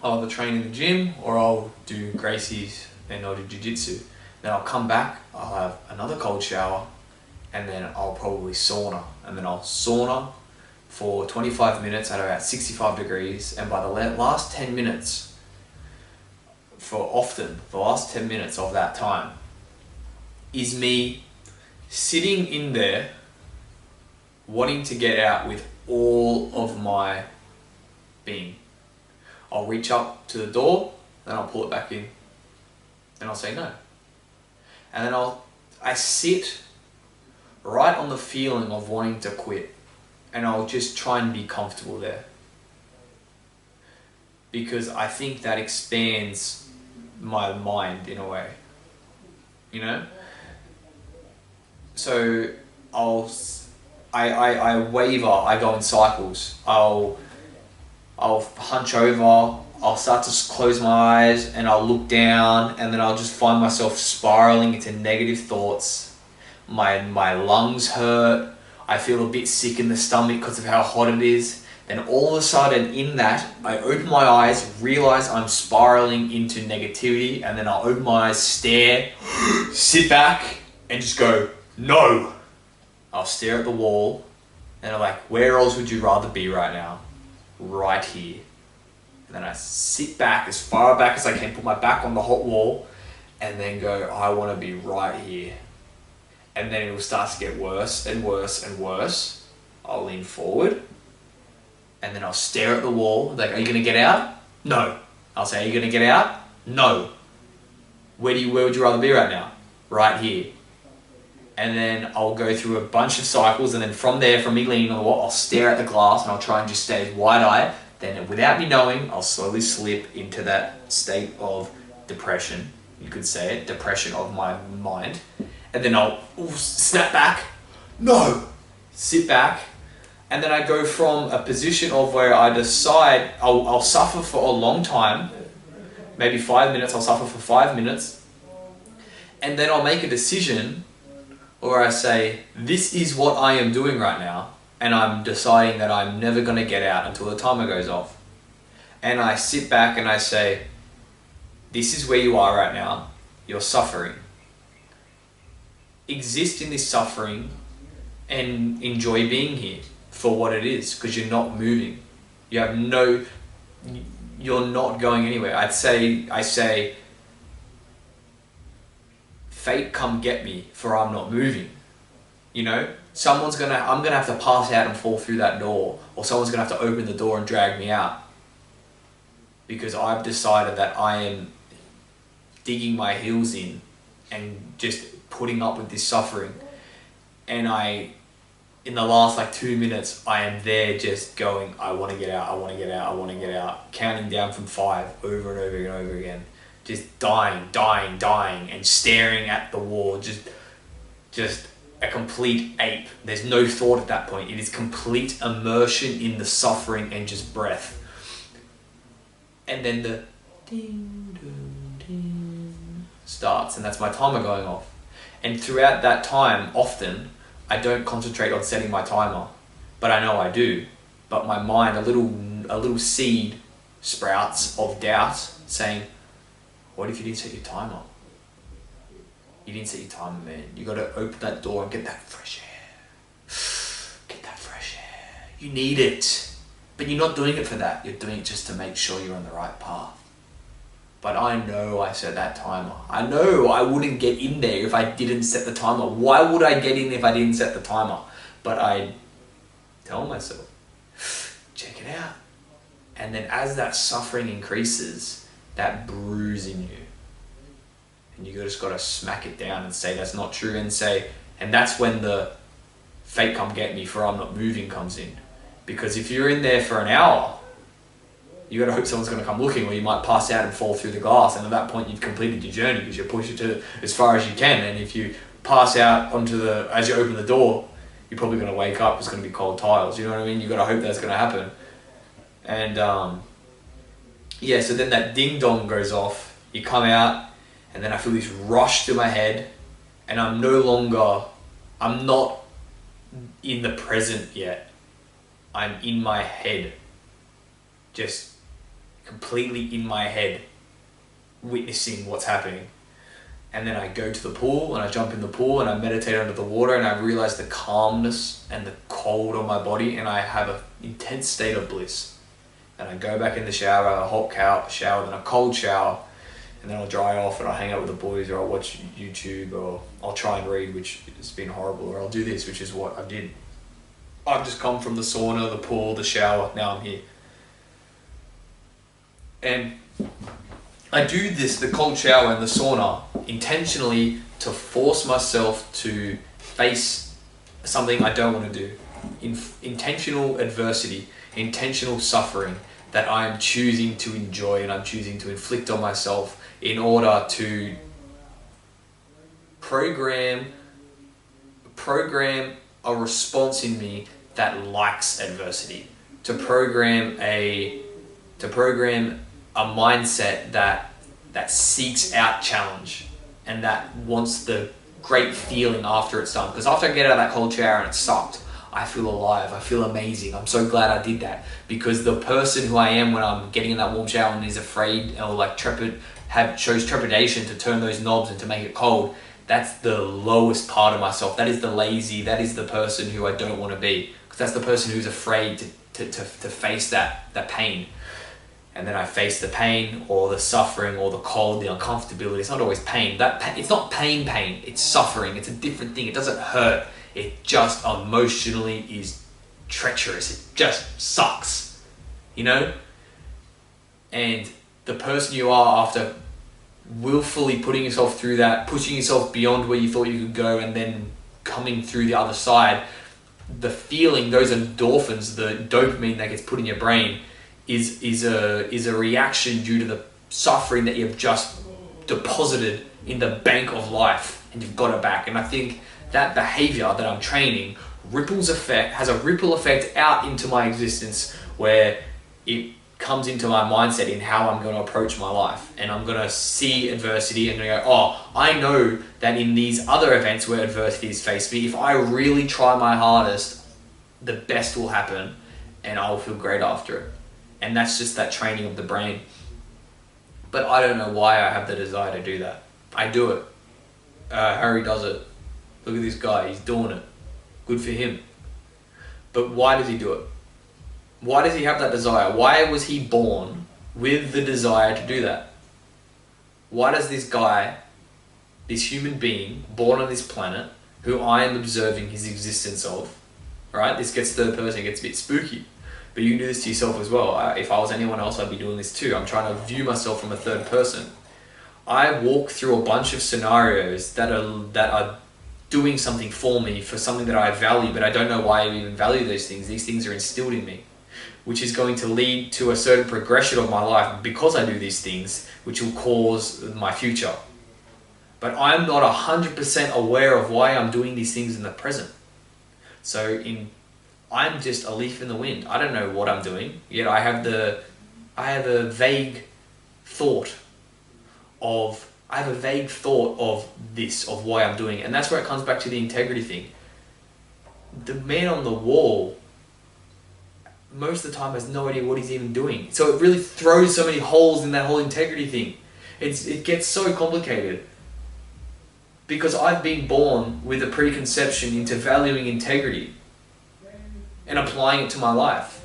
I'll either train in the gym or I'll do Gracie's and I'll do jiu-jitsu. Then I'll come back, I'll have another cold shower, and then I'll probably sauna. And then I'll sauna for 25 minutes at about 65 degrees, and by the last 10 minutes, the last 10 minutes of that time is me sitting in there wanting to get out with all of my being. I'll reach up to the door, then I'll pull it back in, and I'll say no. And then I sit right on the feeling of wanting to quit, and I'll just try and be comfortable there. because I think that expands my mind in a way, you know? So I waver, I go in cycles. I'll hunch over, I'll start to close my eyes and I'll look down, and then I'll just find myself spiraling into negative thoughts. My lungs hurt, I feel a bit sick in the stomach because of how hot it is. Then all of a sudden in that, I open my eyes, realize I'm spiraling into negativity, and then I'll open my eyes, stare, sit back and just go, no. I'll stare at the wall and I'm like, where else would you rather be right now? Right here. And then I sit back as far back as I can, put my back on the hot wall, and then go, I want to be right here. And then it will start to get worse and worse and worse. I'll lean forward, and then I'll stare at the wall, like, are you going to get out? No. I'll say, are you going to get out? No. Where would you rather be right now? Right here. And then I'll go through a bunch of cycles, and then from there, from me leaning on the wall, I'll stare at the glass and I'll try and just stay as wide-eyed. Then without me knowing, I'll slowly slip into that state of depression. You could say it, depression of my mind. And then I'll snap back. No! Sit back. And then I go from a position of where I decide I'll suffer for a long time, maybe 5 minutes, I'll suffer for 5 minutes. And then I'll make a decision where I say, this is what I am doing right now, and I'm deciding that I'm never going to get out until the timer goes off. And I sit back and I say, this is where you are right now, you're suffering. Exist in this suffering and enjoy being here for what it is, because you're not moving. You're not going anywhere. I say, fate come get me, for I'm not moving. You know, I'm gonna have to pass out and fall through that door, or someone's gonna have to open the door and drag me out, because I've decided that I am digging my heels in and just putting up with this suffering. And in the last 2 minutes, I am there just going, I want to get out, I want to get out, I want to get out, counting down from 5 over and over and over again. Just dying, and staring at the wall, just a complete ape. There's no thought at that point. It is complete immersion in the suffering and just breath. And then the ding, ding, ding starts, and that's my timer going off. And throughout that time, often, I don't concentrate on setting my timer, but I know I do. But my mind, a little seed sprouts of doubt saying, what if you didn't set your timer? You didn't set your timer, man. You got to open that door and get that fresh air. Get that fresh air. You need it. But you're not doing it for that. You're doing it just to make sure you're on the right path. But I know I set that timer. I know I wouldn't get in there if I didn't set the timer. Why would I get in if I didn't set the timer? But I tell myself, check it out. And then as that suffering increases, that bruise in you, and you just got to smack it down and say that's not true, and that's when the fate come get me, for I'm not moving comes in. Because if you're in there for an hour, you got to hope someone's going to come looking, or you might pass out and fall through the glass, and at that point you've completed your journey because you push it to as far as you can. And if you pass out as you open the door, you're probably going to wake up, it's going to be cold tiles, you know what I mean? You got to hope that's going to happen. And so then that ding dong goes off, you come out, and then I feel this rush through my head, and I'm not in the present yet. I'm in my head, just completely in my head, witnessing what's happening. And then I go to the pool, and I jump in the pool, and I meditate under the water, and I realize the calmness and the cold on my body, and I have an intense state of bliss. And I go back in the shower, a hot shower, then a cold shower, and then I'll dry off and I'll hang out with the boys, or I'll watch YouTube, or I'll try and read, which has been horrible, or I'll do this, which is what I did. I've just come from the sauna, the pool, the shower, now I'm here. And I do this, the cold shower and the sauna, intentionally to force myself to face something I don't want to do. Intentional adversity, intentional suffering, that I'm choosing to enjoy and I'm choosing to inflict on myself in order to program a response in me that likes adversity, to program a mindset that seeks out challenge and that wants the great feeling after it's done. Because after I get out of that cold shower and it sucked, I feel alive, I feel amazing, I'm so glad I did that. Because the person who I am when I'm getting in that warm shower and is afraid or like shows trepidation to turn those knobs and to make it cold, that's the lowest part of myself. That is the lazy, that is the person who I don't want to be. Because that's the person who's afraid to face that pain. And then I face the pain or the suffering or the cold, the uncomfortability. It's not always pain. It's not pain, it's suffering. It's a different thing. It doesn't hurt. It just emotionally is treacherous. It just sucks, you know? And the person you are after willfully putting yourself through that, pushing yourself beyond where you thought you could go, and then coming through the other side, the feeling, those endorphins, the dopamine that gets put in your brain is a reaction due to the suffering that you've just deposited in the bank of life, and you've got it back. And I think that behavior that I'm training has a ripple effect out into my existence, where it comes into my mindset in how I'm going to approach my life. And I'm going to see adversity and go, oh, I know that in these other events where adversity has faced me, if I really try my hardest, the best will happen and I'll feel great after it. And that's just that training of the brain. But I don't know why I have the desire to do that. I do it. Harry does it. Look at this guy, he's doing it. Good for him. But why does he do it? Why does he have that desire? Why was he born with the desire to do that? Why does this guy, this human being, born on this planet, who I am observing his existence of, right? This gets third person, it gets a bit spooky. But you can do this to yourself as well. If I was anyone else, I'd be doing this too. I'm trying to view myself from a third person. I walk through a bunch of scenarios that are doing something for me, for something that I value, but I don't know why I even value those things. These things are instilled in me, which is going to lead to a certain progression of my life because I do these things, which will cause my future. But I'm not 100% aware of why I'm doing these things in the present. So I'm just a leaf in the wind. I don't know what I'm doing, yet I have a vague thought of this, of why I'm doing it. And that's where it comes back to the integrity thing. The man on the wall most of the time has no idea what he's even doing. So it really throws so many holes in that whole integrity thing. It gets so complicated. Because I've been born with a preconception into valuing integrity and applying it to my life.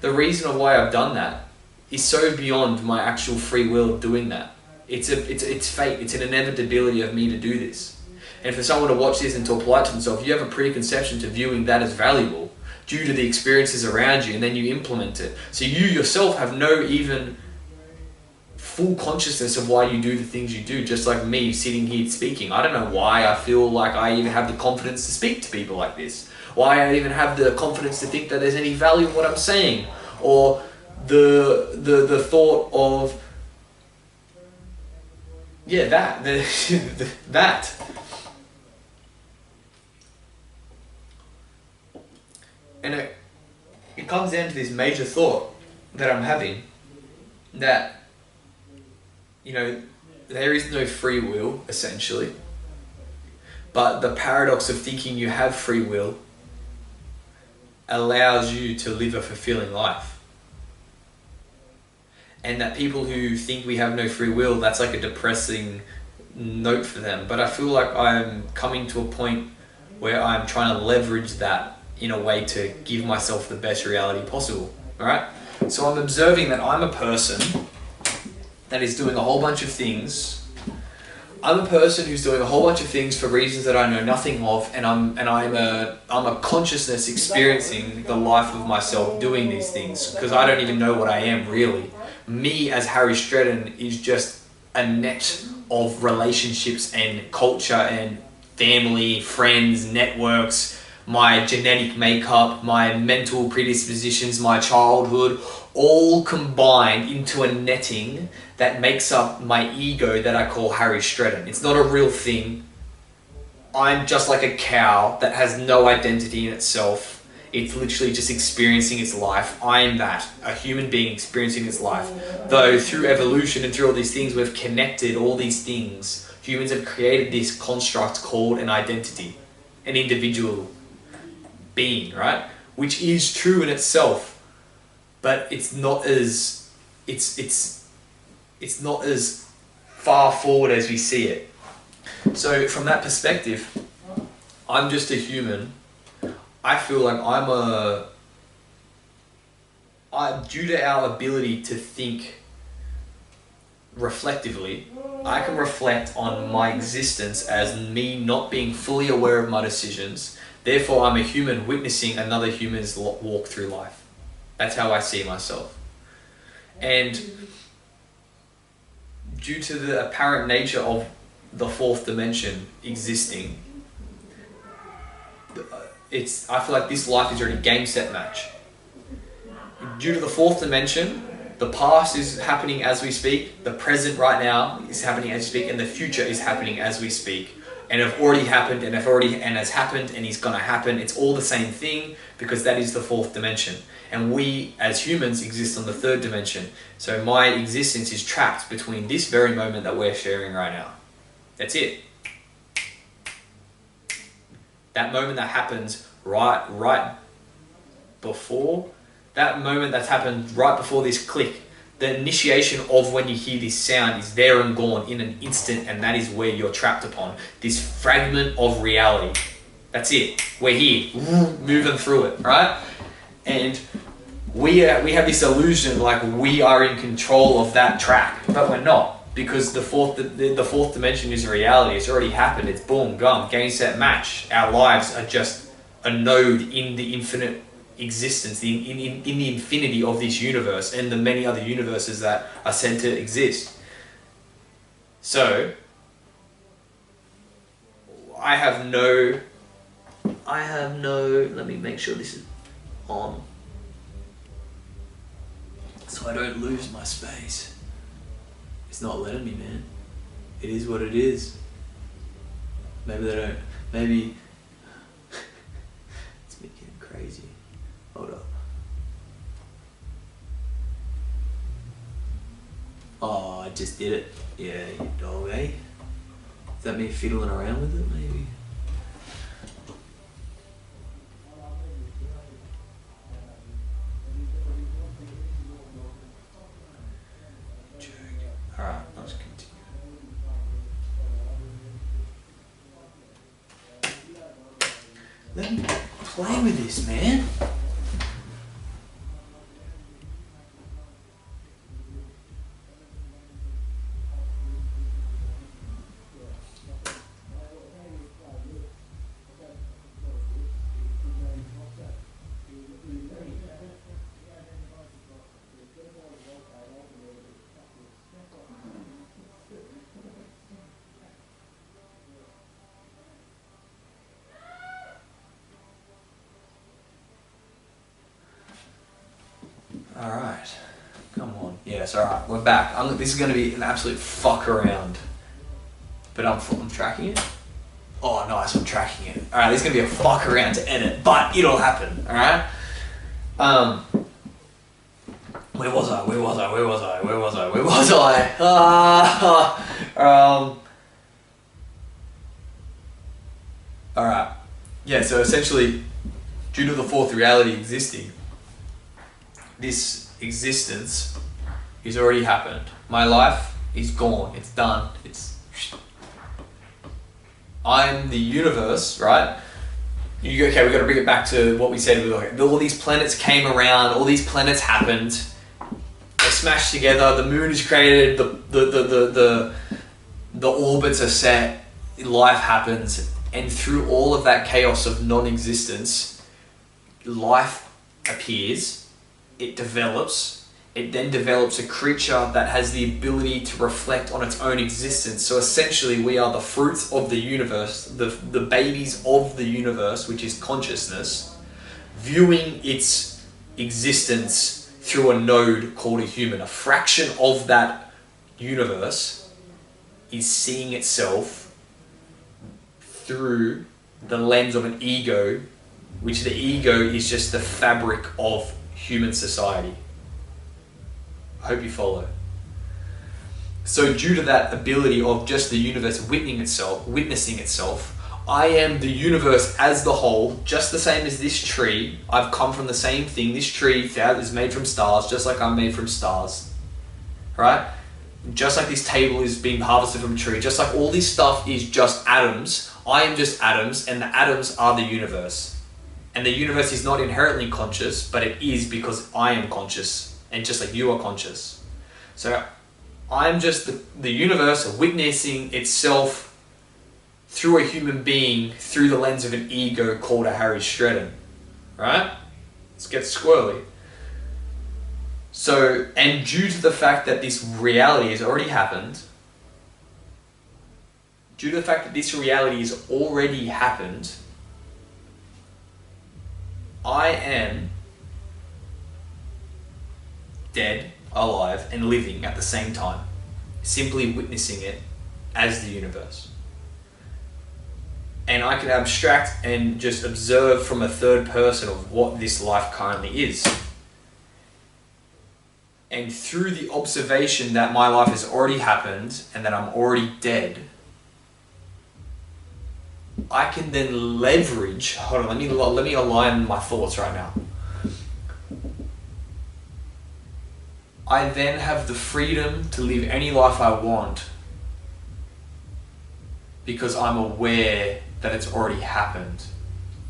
The reason of why I've done that is so beyond my actual free will of doing that. It's fate. It's an inevitability of me to do this. And for someone to watch this and to apply it to themselves, you have a preconception to viewing that as valuable due to the experiences around you, and then you implement it. So you yourself have no even full consciousness of why you do the things you do, just like me sitting here speaking. I don't know why I feel like I even have the confidence to speak to people like this. Why I even have the confidence to think that there's any value in what I'm saying. Or the thought of, that. And it comes down to this major thought that I'm having, that, there is no free will, essentially. But the paradox of thinking you have free will allows you to live a fulfilling life. And that people who think we have no free will, that's like a depressing note for them. But I feel like I'm coming to a point where I'm trying to leverage that in a way to give myself the best reality possible. Alright? So I'm observing that I'm a person that is doing a whole bunch of things. I'm a person who's doing a whole bunch of things for reasons that I know nothing of, and I'm a consciousness experiencing the life of myself doing these things, because I don't even know what I am really. Me as Harry Stretton is just a net of relationships and culture and family, friends, networks, my genetic makeup, my mental predispositions, my childhood, all combined into a netting that makes up my ego that I call Harry Stretton. It's not a real thing. I'm just like a cow that has no identity in itself. It's literally just experiencing its life. I am that, a human being experiencing its life. Though through evolution and through all these things, we've connected all these things. Humans have created this construct called an identity, an individual being, right? Which is true in itself, but it's not as it's not as far forward as we see it. So from that perspective, I'm just a human. I feel like due to our ability to think reflectively, I can reflect on my existence as me not being fully aware of my decisions. Therefore, I'm a human witnessing another human's walk through life. That's how I see myself. And due to the apparent nature of the fourth dimension existing, I feel like this life is already game, set, match. Due to the fourth dimension, the past is happening as we speak, the present right now is happening as we speak, and the future is happening as we speak. And have already happened, and has happened, and is gonna happen. It's all the same thing because that is the fourth dimension. And we as humans exist on the third dimension. So my existence is trapped between this very moment that we're sharing right now. That's it. That moment that happens right before, that moment that's happened right before this click, the initiation of when you hear this sound is there and gone in an instant, and that is where you're trapped upon. This fragment of reality. That's it. We're here, moving through it, right? And we have this illusion like we are in control of that track, but we're not. Because the fourth dimension is a reality. It's already happened. It's boom, gone, game, set, match. Our lives are just a node in the infinite existence, in the infinity of this universe and the many other universes that are said to exist. So, I have no, let me make sure this is on, so I don't lose my space. It's not letting me, man. It is what it is. Maybe they don't, maybe it's me getting crazy. Hold up. Oh, I just did it. Yeah, you dog, eh? Is that me fiddling around with it, maybe? Alright, let's continue. Let me play with this, man. Alright, come on. Yes, alright, we're back. This is going to be an absolute fuck around. But I'm tracking it. Oh, nice, I'm tracking it. Alright, this is going to be a fuck around to edit, but it'll happen, alright? Where was I? Alright. Yeah, so essentially, due to the fourth reality existing, this existence is already happened. My life is gone. It's done. I'm the universe, right? Okay, we've got to bring it back to what we said. All these planets came around. All these planets happened. They smashed together. The moon is created. The orbits are set. Life happens, and through all of that chaos of non-existence, life appears. It develops, It then develops a creature that has the ability to reflect on its own existence. So essentially we are the fruits of the universe, the babies of the universe, which is consciousness, viewing its existence through a node called a human. A fraction of that universe is seeing itself through the lens of an ego, which the ego is just the fabric of human society. I hope you follow. So due to that ability of just the universe witnessing itself, I am the universe as the whole, just the same as this tree. I've come from the same thing. This tree is made from stars, just like I'm made from stars. Right? Just like this table is being harvested from a tree, just like all this stuff is just atoms, I am just atoms, and the atoms are the universe. And the universe is not inherently conscious, but it is because I am conscious, and just like you are conscious. So I'm just the universe witnessing itself through a human being through the lens of an ego called a Harry Stretton. Right? Let's get squirrely. So, and due to the fact that this reality has already happened, I am dead, alive, and living at the same time, simply witnessing it as the universe. And I can abstract and just observe from a third person of what this life currently is. And through the observation that my life has already happened and that I'm already dead, I can then leverage, hold on, let me align my thoughts right now. I then have the freedom to live any life I want because I'm aware that it's already happened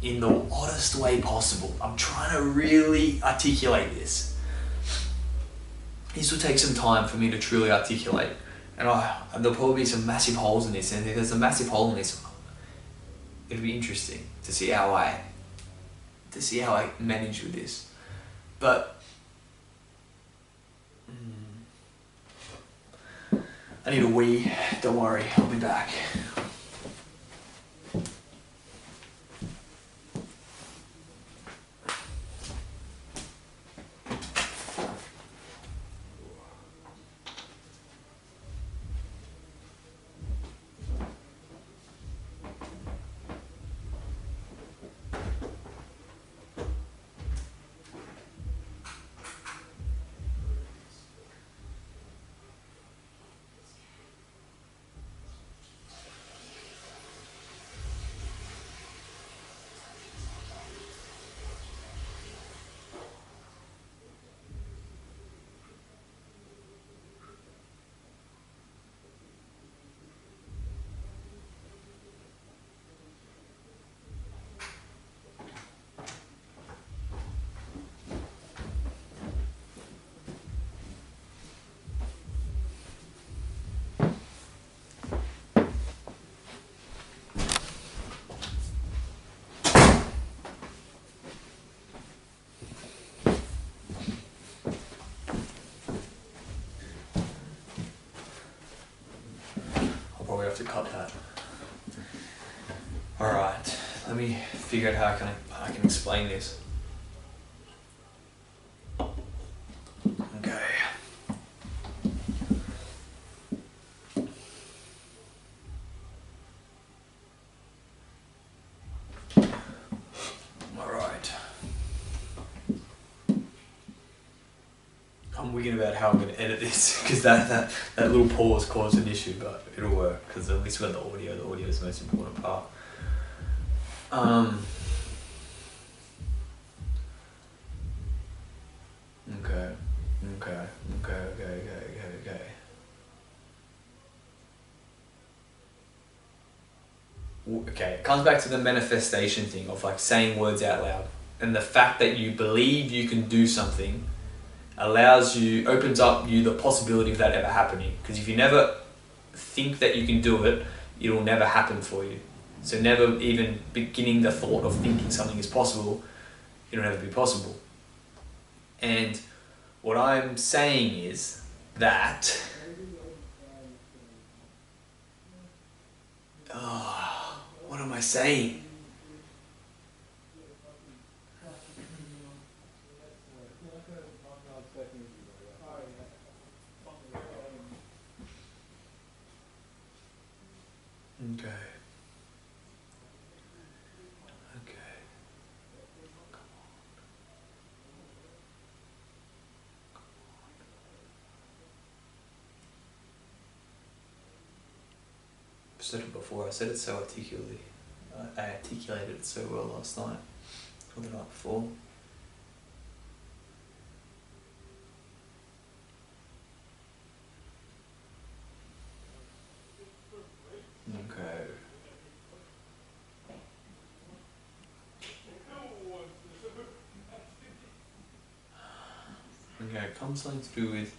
in the oddest way possible. I'm trying to really articulate this. This will take some time for me to truly articulate, and there'll probably be some massive holes in this, and if there's a massive hole in this, it'll be interesting to see how I manage with this. But I need a wee, don't worry, I'll be back. Probably have to cut that. All right, let me figure out how I can explain this. Okay. All right. I'm wigging about how I'm going to edit this because that little pause caused an issue, but it'll work because at least we got the audio. The audio is the most important part. Okay. Okay, it comes back to the manifestation thing of like saying words out loud, and the fact that you believe you can do something opens up you the possibility of that ever happening. Because if you never think that you can do it, it will never happen for you. So never even beginning the thought of thinking something is possible, it'll never be possible. And What I'm saying is that... Oh, what am I saying? Okay. Okay. I've said it before, I said it so articulately. I articulated it so well last night, or the night before. Okay. Okay, it comes something to do with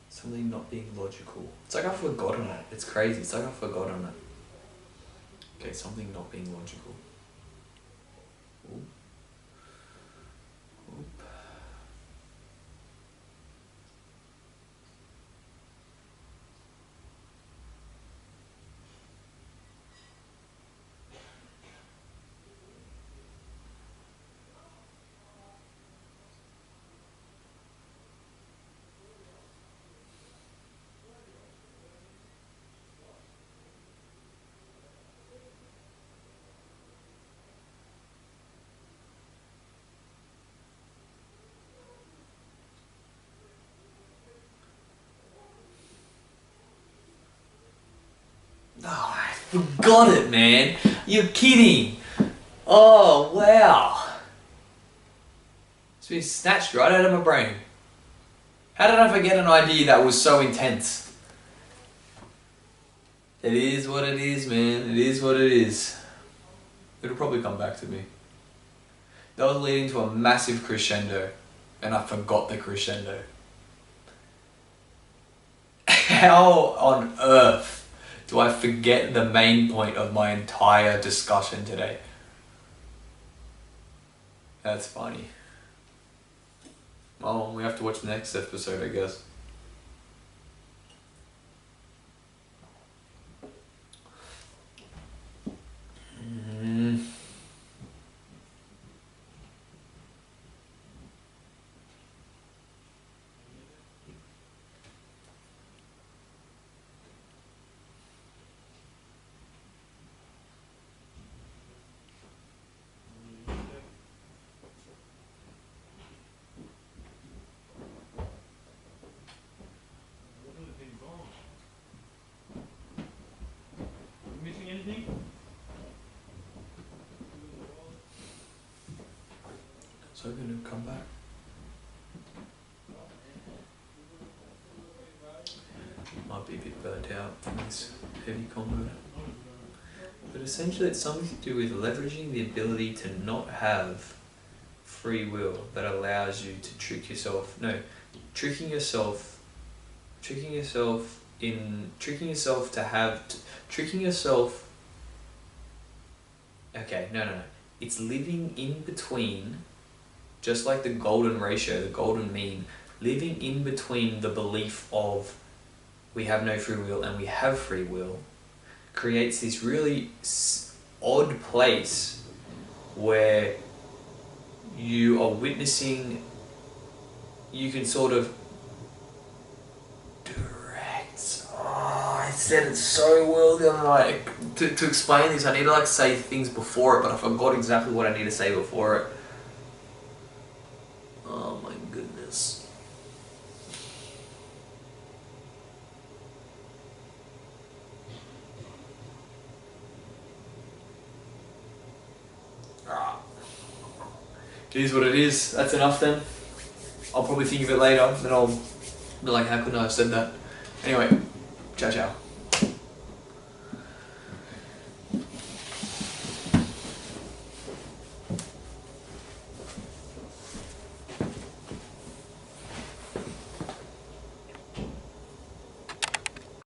something not being logical. It's like I've forgotten it. It's crazy. It's like I've forgotten it. Okay, something not being logical. Oop. Oop. Oh, I forgot it, man. You're kidding. Oh, wow. It's been snatched right out of my brain. How did I forget an idea that was so intense? It is what it is, man. It is what it is. It'll probably come back to me. That was leading to a massive crescendo, and I forgot the crescendo. How on earth do I forget the main point of my entire discussion today? That's funny. Well, we have to watch the next episode, I guess. Missing anything? So we're gonna come back. Might be a bit burnt out from this heavy combo. But essentially it's something to do with leveraging the ability to not have free will that allows you to trick yourself. No, tricking yourself Okay, no. It's living in between, just like the golden ratio, the golden mean, living in between the belief of we have no free will and we have free will creates this really odd place where you are witnessing, you can sort of direct. Oh, I said it so well the other night. To explain this, I need to say things before it, but I forgot exactly what I need to say before it. Oh my goodness. It is what it is. That's enough then. I'll probably think of it later, then I'll be like, how couldn't I have said that? Anyway, ciao ciao.